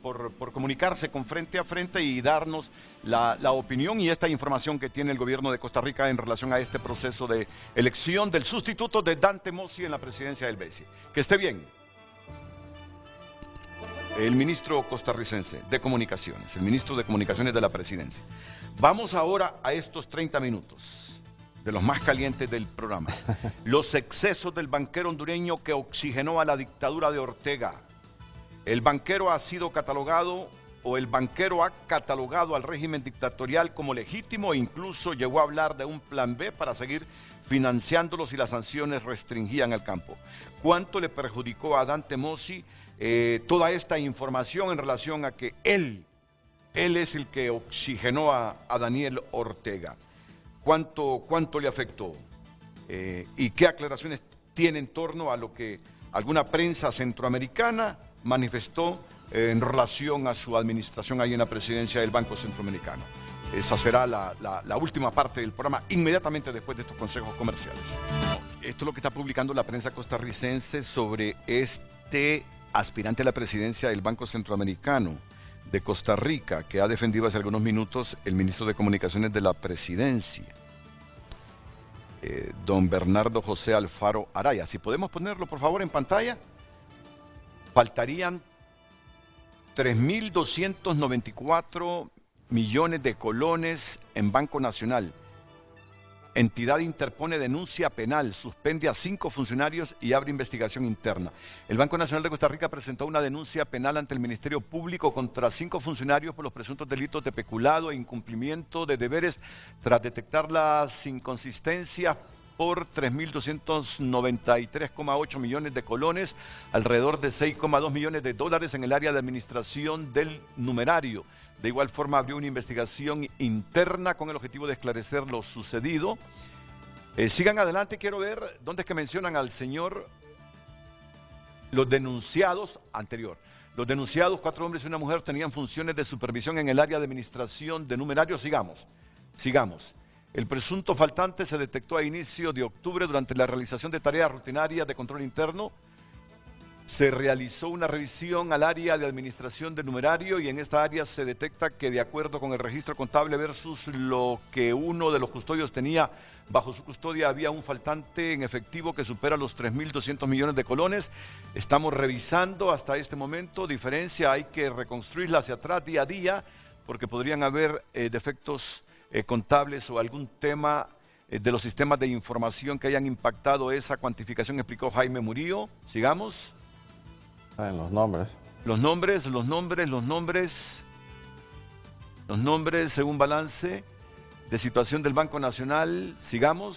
comunicarse con Frente a Frente y darnos la opinión y esta información que tiene el gobierno de Costa Rica en relación a este proceso de elección del sustituto de Dante Mossi en la presidencia del BESIE. Que esté bien. El ministro costarricense de Comunicaciones, el ministro de Comunicaciones de la presidencia. Vamos ahora a estos 30 minutos, de los más calientes del programa. Los excesos del banquero hondureño que oxigenó a la dictadura de Ortega. El banquero ha sido catalogado, o el banquero ha catalogado al régimen dictatorial como legítimo e incluso llegó a hablar de un plan B para seguir financiándolo si las sanciones restringían el campo. ¿Cuánto le perjudicó a Dante Mossi toda esta información en relación a que él es el que oxigenó a Daniel Ortega? ¿Cuánto le afectó? ¿Y qué aclaraciones tiene en torno a lo que alguna prensa centroamericana manifestó en relación a su administración ahí en la presidencia del Banco Centroamericano? Esa será la última parte del programa, inmediatamente después de estos consejos comerciales. Esto es lo que está publicando la prensa costarricense sobre este aspirante a la presidencia del Banco Centroamericano de Costa Rica, que ha defendido hace algunos minutos el ministro de Comunicaciones de la presidencia, don Bernardo José Alfaro Araya. Si podemos ponerlo por favor en pantalla. Faltarían 3.294 millones de colones en Banco Nacional. Entidad interpone denuncia penal, suspende a 5 funcionarios y abre investigación interna. El Banco Nacional de Costa Rica presentó una denuncia penal ante el Ministerio Público contra 5 funcionarios por los presuntos delitos de peculado e incumplimiento de deberes tras detectar las inconsistencias por 3.293,8 millones de colones, alrededor de 6,2 millones de dólares en el área de administración del numerario. De igual forma abrió una investigación interna con el objetivo de esclarecer lo sucedido. Sigan adelante, quiero ver dónde es que mencionan al señor. Los denunciados, los denunciados, 4 hombres y una mujer, tenían funciones de supervisión en el área de administración de numerario. Sigamos. El presunto faltante se detectó a inicio de octubre durante la realización de tareas rutinarias de control interno. Se realizó una revisión al área de administración de numerario y en esta área se detecta que de acuerdo con el registro contable versus lo que uno de los custodios tenía bajo su custodia había un faltante en efectivo que supera los 3.200 millones de colones. Estamos revisando hasta este momento, diferencia, hay que reconstruirla hacia atrás día a día porque podrían haber defectos contables o algún tema de los sistemas de información que hayan impactado esa cuantificación, explicó Jaime Murillo. Sigamos. Los nombres. Los nombres según balance de situación del Banco Nacional. Sigamos.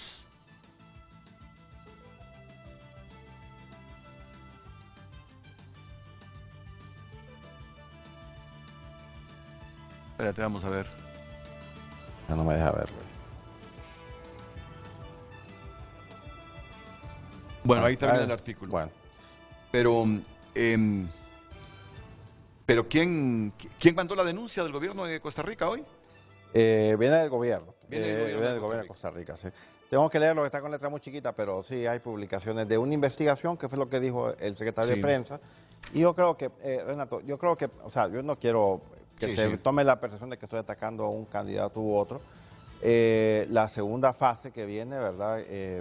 Espérate, vamos a ver. Ya no me deja ver. Bueno, ahí termina el artículo. Bueno. Pero ¿quién mandó la denuncia del gobierno de Costa Rica hoy? Viene del gobierno. Viene del gobierno de Costa Rica, sí. Tengo que leer lo que está con letra muy chiquita, pero sí hay publicaciones de una investigación, que fue lo que dijo el secretario de prensa. Y yo creo que, Renato, yo no quiero que se tome la percepción de que estoy atacando a un candidato u otro. La segunda fase que viene, ¿verdad?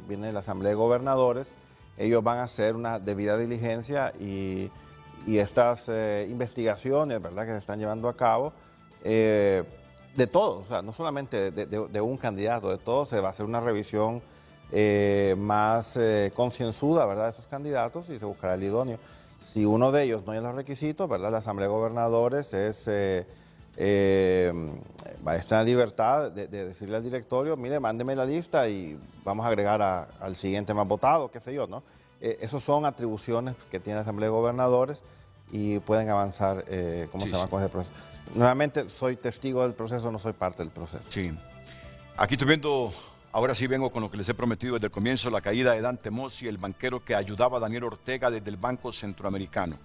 Viene la Asamblea de Gobernadores. Ellos van a hacer una debida diligencia y estas investigaciones, ¿verdad?, que se están llevando a cabo, de todos, o sea, no solamente de un candidato, de todos, se va a hacer una revisión más concienzuda, ¿verdad?, de esos candidatos y se buscará el idóneo. Si uno de ellos no hay los requisitos, ¿verdad?, la Asamblea de Gobernadores va a estar en libertad de decirle al directorio, mire, mándeme la lista y vamos a agregar al siguiente más votado, qué sé yo, ¿no? Esas son atribuciones que tiene la Asamblea de Gobernadores y pueden avanzar, ¿cómo se llama?, con ese proceso. Nuevamente, soy testigo del proceso, no soy parte del proceso. Sí. Aquí estoy viendo a Ahora sí vengo con lo que les he prometido desde el comienzo, la caída de Dante Mossi, el banquero que ayudaba a Daniel Ortega desde el Banco Centroamericano.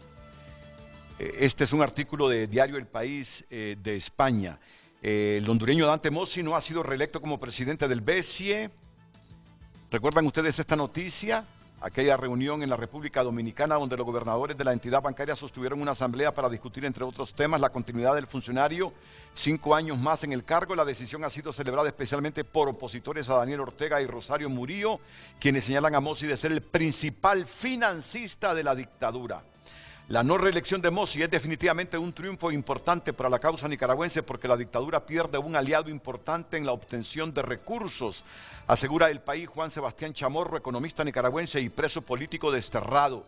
Este es un artículo de Diario El País de España. El hondureño Dante Mossi no ha sido reelecto como presidente del BCE. ¿Recuerdan ustedes esta noticia? Aquella reunión en la República Dominicana donde los gobernadores de la entidad bancaria sostuvieron una asamblea para discutir, entre otros temas, la continuidad del funcionario, 5 años más en el cargo. La decisión ha sido celebrada especialmente por opositores a Daniel Ortega y Rosario Murillo, quienes señalan a Mossi de ser el principal financista de la dictadura. La no reelección de Mossi es definitivamente un triunfo importante para la causa nicaragüense porque la dictadura pierde un aliado importante en la obtención de recursos, asegura El País Juan Sebastián Chamorro, economista nicaragüense y preso político desterrado.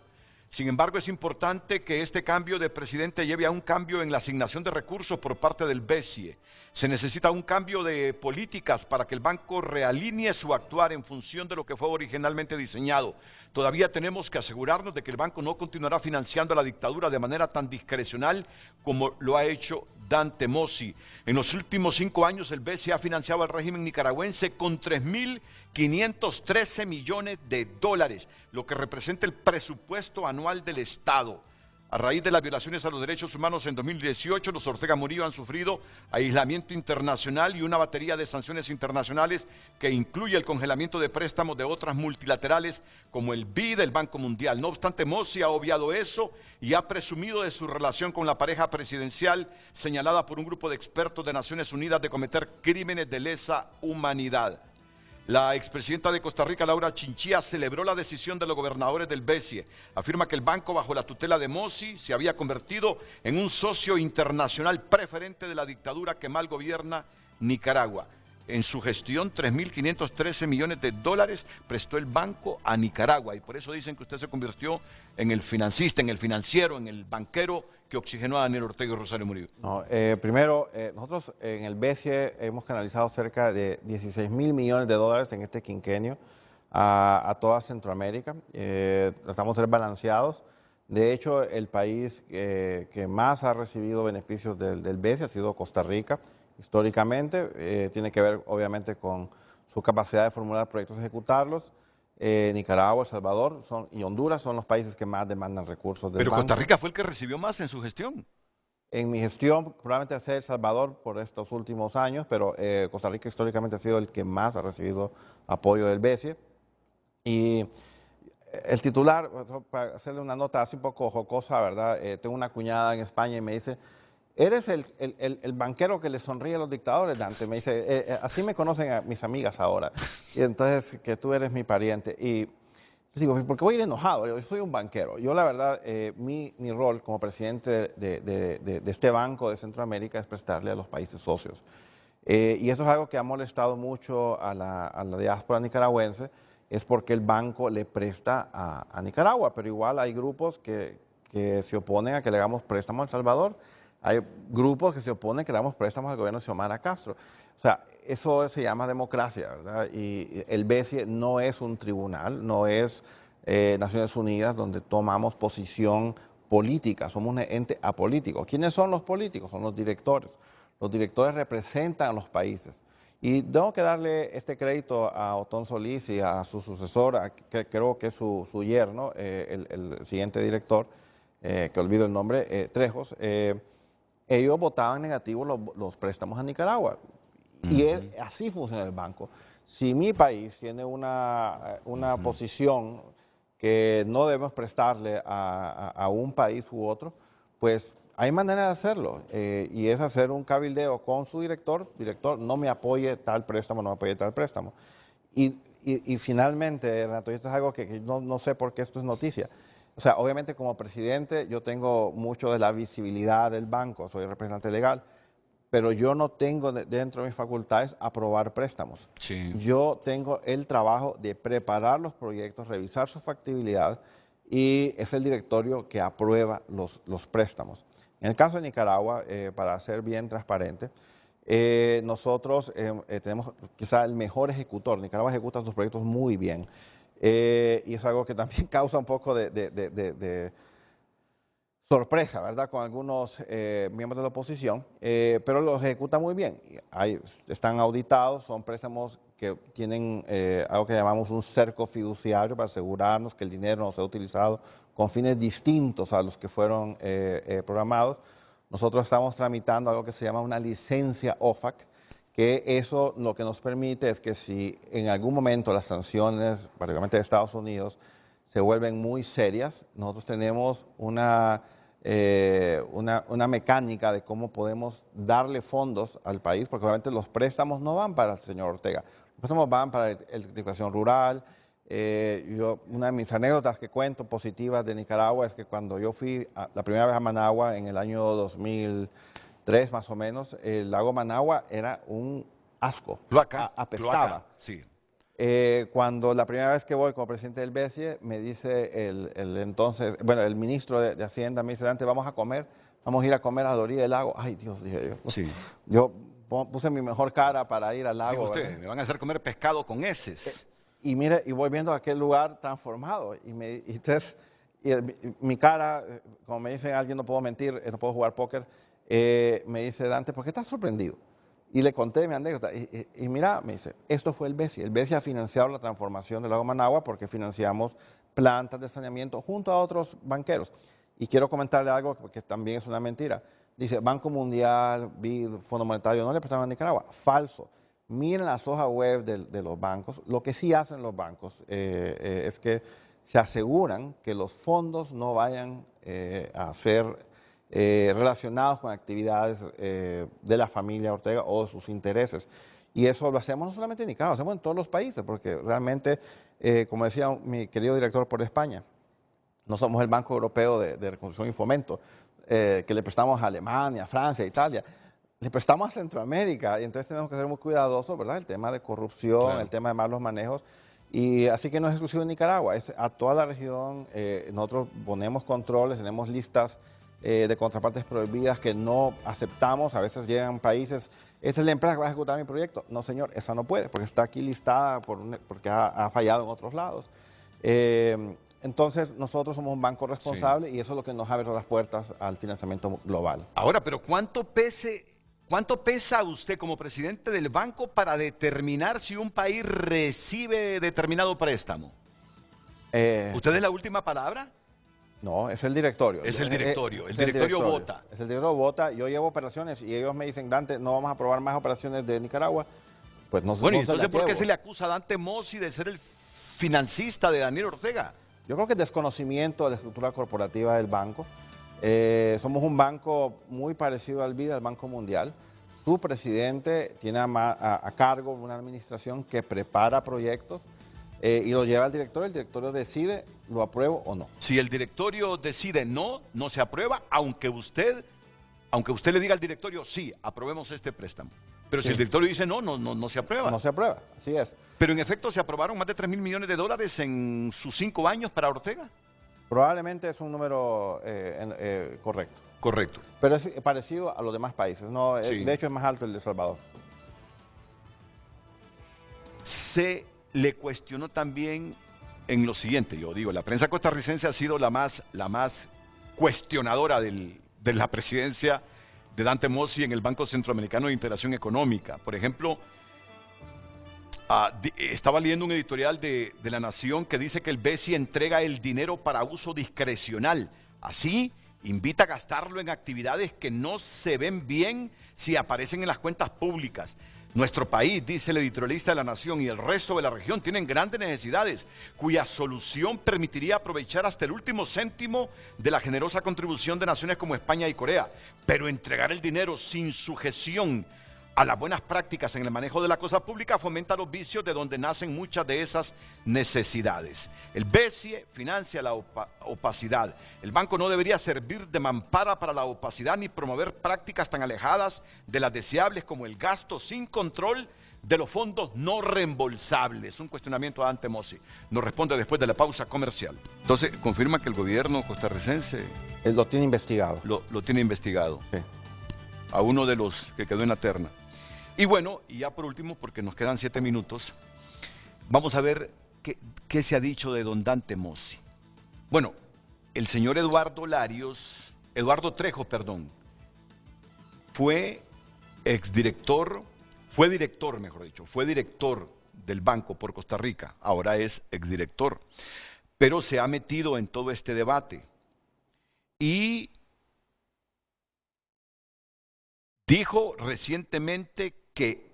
Sin embargo, es importante que este cambio de presidente lleve a un cambio en la asignación de recursos por parte del BCE. Se necesita un cambio de políticas para que el banco realinee su actuar en función de lo que fue originalmente diseñado. Todavía tenemos que asegurarnos de que el banco no continuará financiando a la dictadura de manera tan discrecional como lo ha hecho Dante Mossi. En los últimos 5 años el BCE ha financiado al régimen nicaragüense con 3.513 millones de dólares, lo que representa el presupuesto anual del Estado. A raíz de las violaciones a los derechos humanos en 2018, los Ortega Murillo han sufrido aislamiento internacional y una batería de sanciones internacionales que incluye el congelamiento de préstamos de otras multilaterales como el BID del Banco Mundial. No obstante, Mossi ha obviado eso y ha presumido de su relación con la pareja presidencial señalada por un grupo de expertos de Naciones Unidas de cometer crímenes de lesa humanidad. La expresidenta de Costa Rica, Laura Chinchilla, celebró la decisión de los gobernadores del BCE. Afirma que el banco, bajo la tutela de Mossi, se había convertido en un socio internacional preferente de la dictadura que mal gobierna Nicaragua. En su gestión, 3.513 millones de dólares prestó el banco a Nicaragua y por eso dicen que usted se convirtió en el financista, en el financiero, en el banquero que oxigenó a Daniel Ortega y Rosario Murillo. No, primero, nosotros en el BCE hemos canalizado cerca de 16.000 millones de dólares en este quinquenio a toda Centroamérica. Tratamos de ser balanceados. De hecho, el país que más ha recibido beneficios del BCE ha sido Costa Rica. Históricamente, tiene que ver obviamente con su capacidad de formular proyectos y ejecutarlos. Nicaragua, El Salvador y Honduras son los países que más demandan recursos del Pero banco. Costa Rica fue el que recibió más en su gestión. En mi gestión, probablemente sea El Salvador por estos últimos años, pero Costa Rica históricamente ha sido el que más ha recibido apoyo del BCE. Y el titular, para hacerle una nota así un poco jocosa, ¿verdad? Tengo una cuñada en España y me dice: eres el banquero que le sonríe a los dictadores, Dante. Me dice, así me conocen a mis amigas ahora. Y entonces, que tú eres mi pariente. Y digo, ¿por qué voy a ir enojado? Yo soy un banquero. Yo, la verdad, mi rol como presidente de este banco de Centroamérica es prestarle a los países socios. Y eso es algo que ha molestado mucho a la diáspora nicaragüense, es porque el banco le presta a Nicaragua, pero igual hay grupos que se oponen a que le hagamos préstamo a El Salvador. Hay grupos que se oponen a que le damos préstamos al gobierno de Xiomara Castro. O sea, eso se llama democracia, ¿verdad? Y el BCE no es un tribunal, no es Naciones Unidas donde tomamos posición política, somos un ente apolítico. ¿Quiénes son los políticos? Son los directores. Los directores representan a los países. Y tengo que darle este crédito a Otón Solís y a su sucesora, que creo que es su yerno, el siguiente director, que olvido el nombre, Trejos. Ellos votaban negativo los préstamos a Nicaragua. Y así funciona el banco. Si mi país tiene una posición que no debemos prestarle a un país u otro, pues hay manera de hacerlo. Y es hacer un cabildeo con su director: no me apoye tal préstamo, no me apoye tal préstamo. Y finalmente, Renato, y esto es algo que no sé por qué esto es noticia. O sea, obviamente como presidente yo tengo mucho de la visibilidad del banco, soy representante legal, pero yo no tengo dentro de mis facultades aprobar préstamos. Sí. Yo tengo el trabajo de preparar los proyectos, revisar su factibilidad, y es el directorio que aprueba los préstamos. En el caso de Nicaragua, para ser bien transparente, nosotros tenemos quizá el mejor ejecutor. Nicaragua ejecuta sus proyectos muy bien. Y es algo que también causa un poco de sorpresa, ¿verdad?, con algunos miembros de la oposición, pero los ejecuta muy bien. Están auditados, son préstamos que tienen algo que llamamos un cerco fiduciario para asegurarnos que el dinero no sea utilizado con fines distintos a los que fueron programados. Nosotros estamos tramitando algo que se llama una licencia OFAC, que eso lo que nos permite es que si en algún momento las sanciones, particularmente de Estados Unidos, se vuelven muy serias, nosotros tenemos una mecánica de cómo podemos darle fondos al país, porque obviamente los préstamos no van para el señor Ortega, los préstamos van para la electrificación rural. Una de mis anécdotas que cuento positivas de Nicaragua es que cuando yo fui la primera vez a Managua en el año 2003 más o menos, el lago Managua era un asco, apestaba. Sí. Cuando la primera vez que voy como presidente del BESIE, me dice el ministro de Hacienda, me dice, Dante, vamos a ir a comer a la orilla del lago. Ay, Dios, dije yo. Sí. Yo puse mi mejor cara para ir al lago. Dijo usted, me van a hacer comer pescado con heces. Y mire, y voy viendo aquel lugar transformado, mi cara, como me dicen alguien, no puedo mentir, no puedo jugar póker, me dice, Dante, ¿por qué estás sorprendido? Y le conté mi anécdota, y mira, me dice, esto fue el BESIE ha financiado la transformación del lago Managua porque financiamos plantas de saneamiento junto a otros banqueros. Y quiero comentarle algo que también es una mentira. Dice, Banco Mundial, BID, Fondo Monetario, no le prestaron a Nicaragua. Falso. Miren las hojas web de los bancos. Lo que sí hacen los bancos es que se aseguran que los fondos no vayan a ser relacionados con actividades de la familia Ortega o de sus intereses. Y eso lo hacemos no solamente en Nicaragua, lo hacemos en todos los países, porque realmente, como decía mi querido director por España, no somos el Banco Europeo de Reconstrucción y Fomento, que le prestamos a Alemania, a Francia, a Italia. Le prestamos a Centroamérica y entonces tenemos que ser muy cuidadosos, ¿verdad? El tema de corrupción, claro, el tema de malos manejos. Y así que no es exclusivo de Nicaragua, es a toda la región. Nosotros ponemos controles, tenemos listas de contrapartes prohibidas que no aceptamos. A veces llegan países, esta es la empresa que va a ejecutar mi proyecto. No, señor, esa no puede porque está aquí listada porque ha fallado en otros lados. Entonces, nosotros somos un banco responsable, sí, y eso es lo que nos abre las puertas al financiamiento global. Ahora, pero ¿cuánto pesa usted como presidente del banco para determinar si un país recibe determinado préstamo? ¿Usted es la última palabra? No, es el directorio. Es el directorio. El directorio vota. Es el directorio vota. Yo llevo operaciones y ellos me dicen, Dante, no vamos a aprobar más operaciones de Nicaragua. Pues no. Bueno, ¿y entonces por qué se le acusa a Dante Mossi de ser el financista de Daniel Ortega? Yo creo que es desconocimiento de la estructura corporativa del banco. Somos un banco muy parecido al BID, al Banco Mundial. Su presidente tiene a cargo una administración que prepara proyectos y lo lleva al directorio. El directorio decide, lo apruebo o no. Si el directorio decide no se aprueba, aunque usted le diga al directorio, sí, aprobemos este préstamo. Pero sí, si el directorio dice no se aprueba. No se aprueba, así es. Pero en efecto se aprobaron más de 3.000 millones de dólares en sus 5 años para Ortega. Probablemente es un número correcto. Correcto. Pero es parecido a los demás países. No, sí. De hecho es más alto el de El Salvador. Se le cuestionó también en lo siguiente, yo digo, la prensa costarricense ha sido la más cuestionadora de la presidencia de Dante Mossi en el Banco Centroamericano de Integración Económica. Por ejemplo, estaba leyendo un editorial de La Nación que dice que el BESIE entrega el dinero para uso discrecional. Así, invita a gastarlo en actividades que no se ven bien si aparecen en las cuentas públicas. Nuestro país, dice el editorialista de La Nación, y el resto de la región tienen grandes necesidades, cuya solución permitiría aprovechar hasta el último céntimo de la generosa contribución de naciones como España y Corea. Pero entregar el dinero sin sujeción a las buenas prácticas en el manejo de la cosa pública fomenta los vicios de donde nacen muchas de esas necesidades. El BESIE financia la opacidad. El banco no debería servir de mampara para la opacidad ni promover prácticas tan alejadas de las deseables como el gasto sin control de los fondos no reembolsables. Un cuestionamiento a Dante Mossi. Nos responde después de la pausa comercial. Entonces, confirma que el gobierno costarricense lo tiene investigado. Lo tiene investigado. Sí. A uno de los que quedó en la terna. Y bueno, y ya por último, porque nos quedan 7 minutos, vamos a ver qué se ha dicho de don Dante Mossi. Bueno, el señor Eduardo Trejo, fue director del banco por Costa Rica, ahora es exdirector, pero se ha metido en todo este debate y dijo recientemente que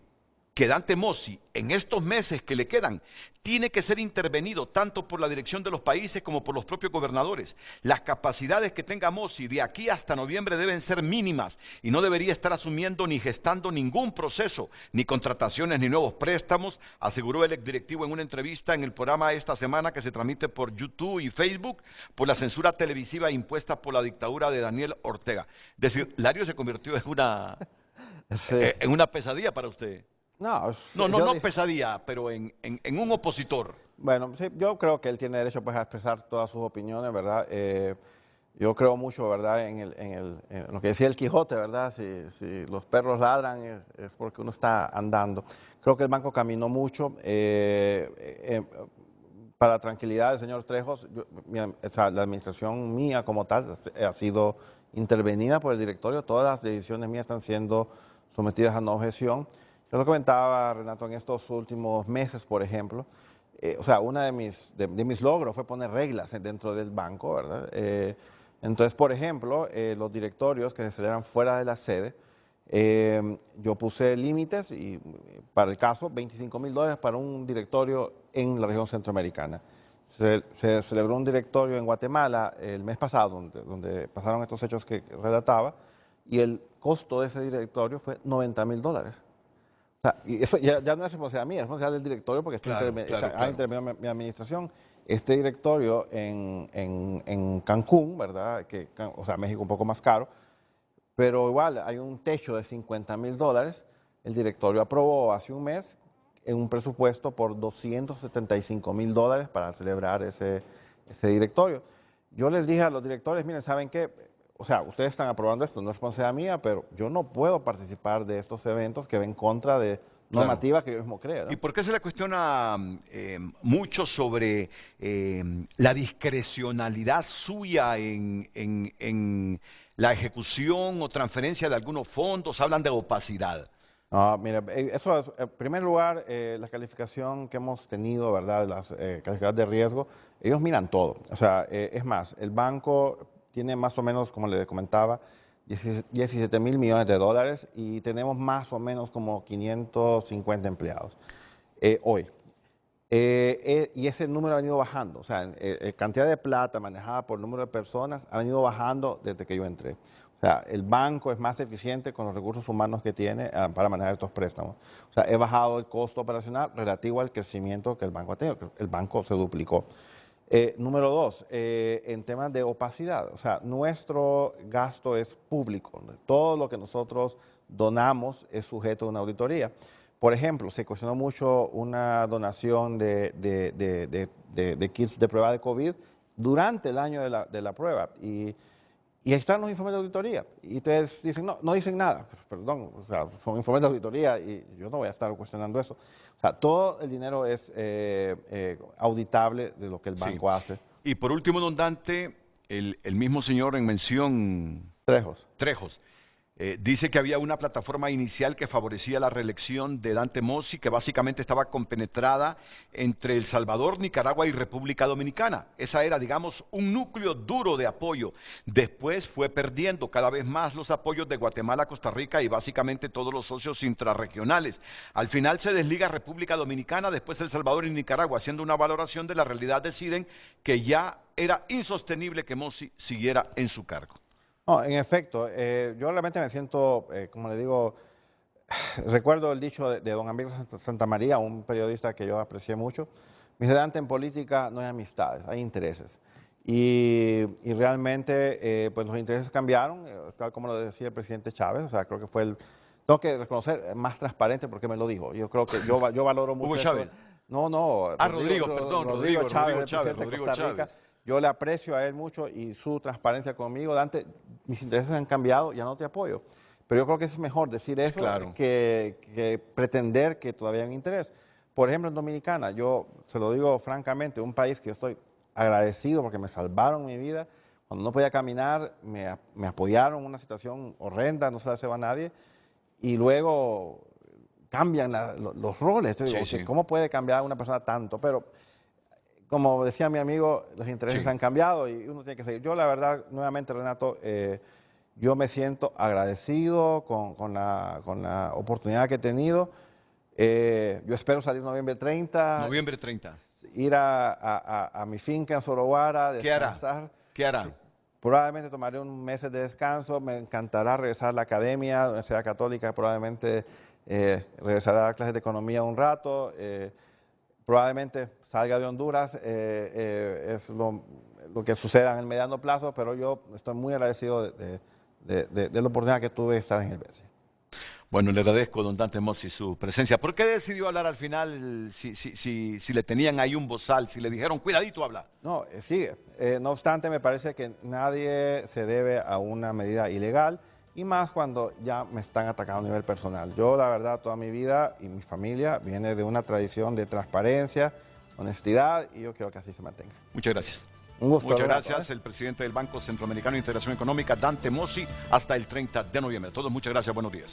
Dante Mossi, en estos meses que le quedan, tiene que ser intervenido tanto por la dirección de los países como por los propios gobernadores. Las capacidades que tenga Mossi de aquí hasta noviembre deben ser mínimas y no debería estar asumiendo ni gestando ningún proceso, ni contrataciones ni nuevos préstamos, aseguró el exdirectivo en una entrevista en el programa esta semana que se transmite por YouTube y Facebook por la censura televisiva impuesta por la dictadura de Daniel Ortega. Es decir, Lario se convirtió en una pesadilla para usted. No, No pesadilla, pero en un opositor. Bueno, sí, yo creo que él tiene derecho pues a expresar todas sus opiniones, ¿verdad? Yo creo mucho, ¿verdad?, en lo que decía el Quijote, ¿verdad? Si los perros ladran es porque uno está andando. Creo que el banco caminó mucho. Para la tranquilidad del señor Trejos, la administración mía como tal ha sido intervenida por el directorio. Todas las decisiones mías están siendo sometidas a una objeción. Yo lo comentaba, Renato, en estos últimos meses, por ejemplo, uno de mis logros fue poner reglas dentro del banco, ¿verdad? Entonces, por ejemplo, los directorios que se celebran fuera de la sede, yo puse límites y para el caso $25,000 para un directorio en la región centroamericana. Se celebró un directorio en Guatemala el mes pasado, donde pasaron estos hechos que relataba, y el costo de ese directorio fue $90,000. O sea, y eso ya no es responsabilidad mía, es responsabilidad del directorio porque ha intervenido mi administración. Este directorio en Cancún, ¿verdad? México un poco más caro, pero igual hay un techo de $50,000. El directorio aprobó hace un mes en un presupuesto por $275,000 para celebrar ese directorio. Yo les dije a los directores, miren, ¿saben qué? Ustedes están aprobando esto, no es responsabilidad mía, pero yo no puedo participar de estos eventos que ven en contra de normativa que yo mismo creo, ¿no? ¿Y por qué se le cuestiona mucho sobre la discrecionalidad suya en la ejecución o transferencia de algunos fondos? Hablan de opacidad. Mira, eso es, en primer lugar, la calificación que hemos tenido, ¿verdad?, las calificaciones de riesgo, ellos miran todo. Es más, el banco tiene más o menos, como le comentaba, 17,000 millones de dólares y tenemos más o menos como 550 empleados hoy. Y ese número ha venido bajando, cantidad de plata manejada por número de personas ha venido bajando desde que yo entré. El banco es más eficiente con los recursos humanos que tiene para manejar estos préstamos. He bajado el costo operacional relativo al crecimiento que el banco ha tenido, el banco se duplicó. Número dos, en temas de opacidad, nuestro gasto es público, todo lo que nosotros donamos es sujeto a una auditoría. Por ejemplo, se cuestionó mucho una donación de kits de prueba de COVID durante el año de la prueba y ahí están los informes de auditoría y ustedes dicen, no dicen nada, perdón, son informes de auditoría y yo no voy a estar cuestionando eso. Todo el dinero es auditable de lo que el banco hace. Y por último, don Dante, el mismo señor en mención Trejos, dice que había una plataforma inicial que favorecía la reelección de Dante Mossi, que básicamente estaba compenetrada entre El Salvador, Nicaragua y República Dominicana. Esa era, digamos, un núcleo duro de apoyo. Después fue perdiendo cada vez más los apoyos de Guatemala, Costa Rica y básicamente todos los socios intrarregionales. Al final se desliga República Dominicana, después El Salvador y Nicaragua. Haciendo una valoración de la realidad, deciden que ya era insostenible que Mossi siguiera en su cargo. No, en efecto, yo realmente me siento, como le digo, recuerdo el dicho de don Amílcar Santamaría, un periodista que yo aprecié mucho, me dice, Dante, en política no hay amistades, hay intereses. Y realmente, pues los intereses cambiaron, tal como lo decía el presidente Chávez, creo que fue tengo que reconocer, más transparente porque me lo dijo. Yo creo que yo valoro mucho Hugo Chávez. Rodrigo Chávez. Yo le aprecio a él mucho y su transparencia conmigo. Dante, mis intereses han cambiado, ya no te apoyo. Pero yo creo que es mejor decir eso que pretender que todavía hay un interés. Por ejemplo, en Dominicana, yo se lo digo francamente, un país que yo estoy agradecido porque me salvaron mi vida. Cuando no podía caminar, me apoyaron en una situación horrenda, no se la deseo a nadie. Y luego cambian los roles. Yo digo, ¿cómo puede cambiar una persona tanto? Pero, como decía mi amigo, los intereses han cambiado y uno tiene que seguir. Yo, la verdad, nuevamente, Renato, yo me siento agradecido con la oportunidad que he tenido. Yo espero salir noviembre 30. Noviembre 30. Ir a mi finca en Soroguara, descansar. ¿Qué hará? Probablemente tomaré un mes de descanso. Me encantará regresar a la academia, Universidad Católica. Probablemente regresaré a clases de economía un rato. Probablemente salga de Honduras. Es lo que suceda en el mediano plazo, pero yo estoy muy agradecido de la oportunidad que tuve de estar en el BESIE. Bueno, le agradezco, don Dante Mossi, su presencia. ¿Por qué decidió hablar al final si le tenían ahí un bozal, si le dijeron, cuidadito, habla? No, sigue. No obstante, me parece que nadie se debe a una medida ilegal, y más cuando ya me están atacando a nivel personal. Yo, la verdad, toda mi vida y mi familia viene de una tradición de transparencia, honestidad, y yo quiero que así se mantenga. Muchas gracias. Un gusto. Muchas gracias, el presidente del Banco Centroamericano de Integración Económica, Dante Mossi, hasta el 30 de noviembre. A todos, muchas gracias, buenos días.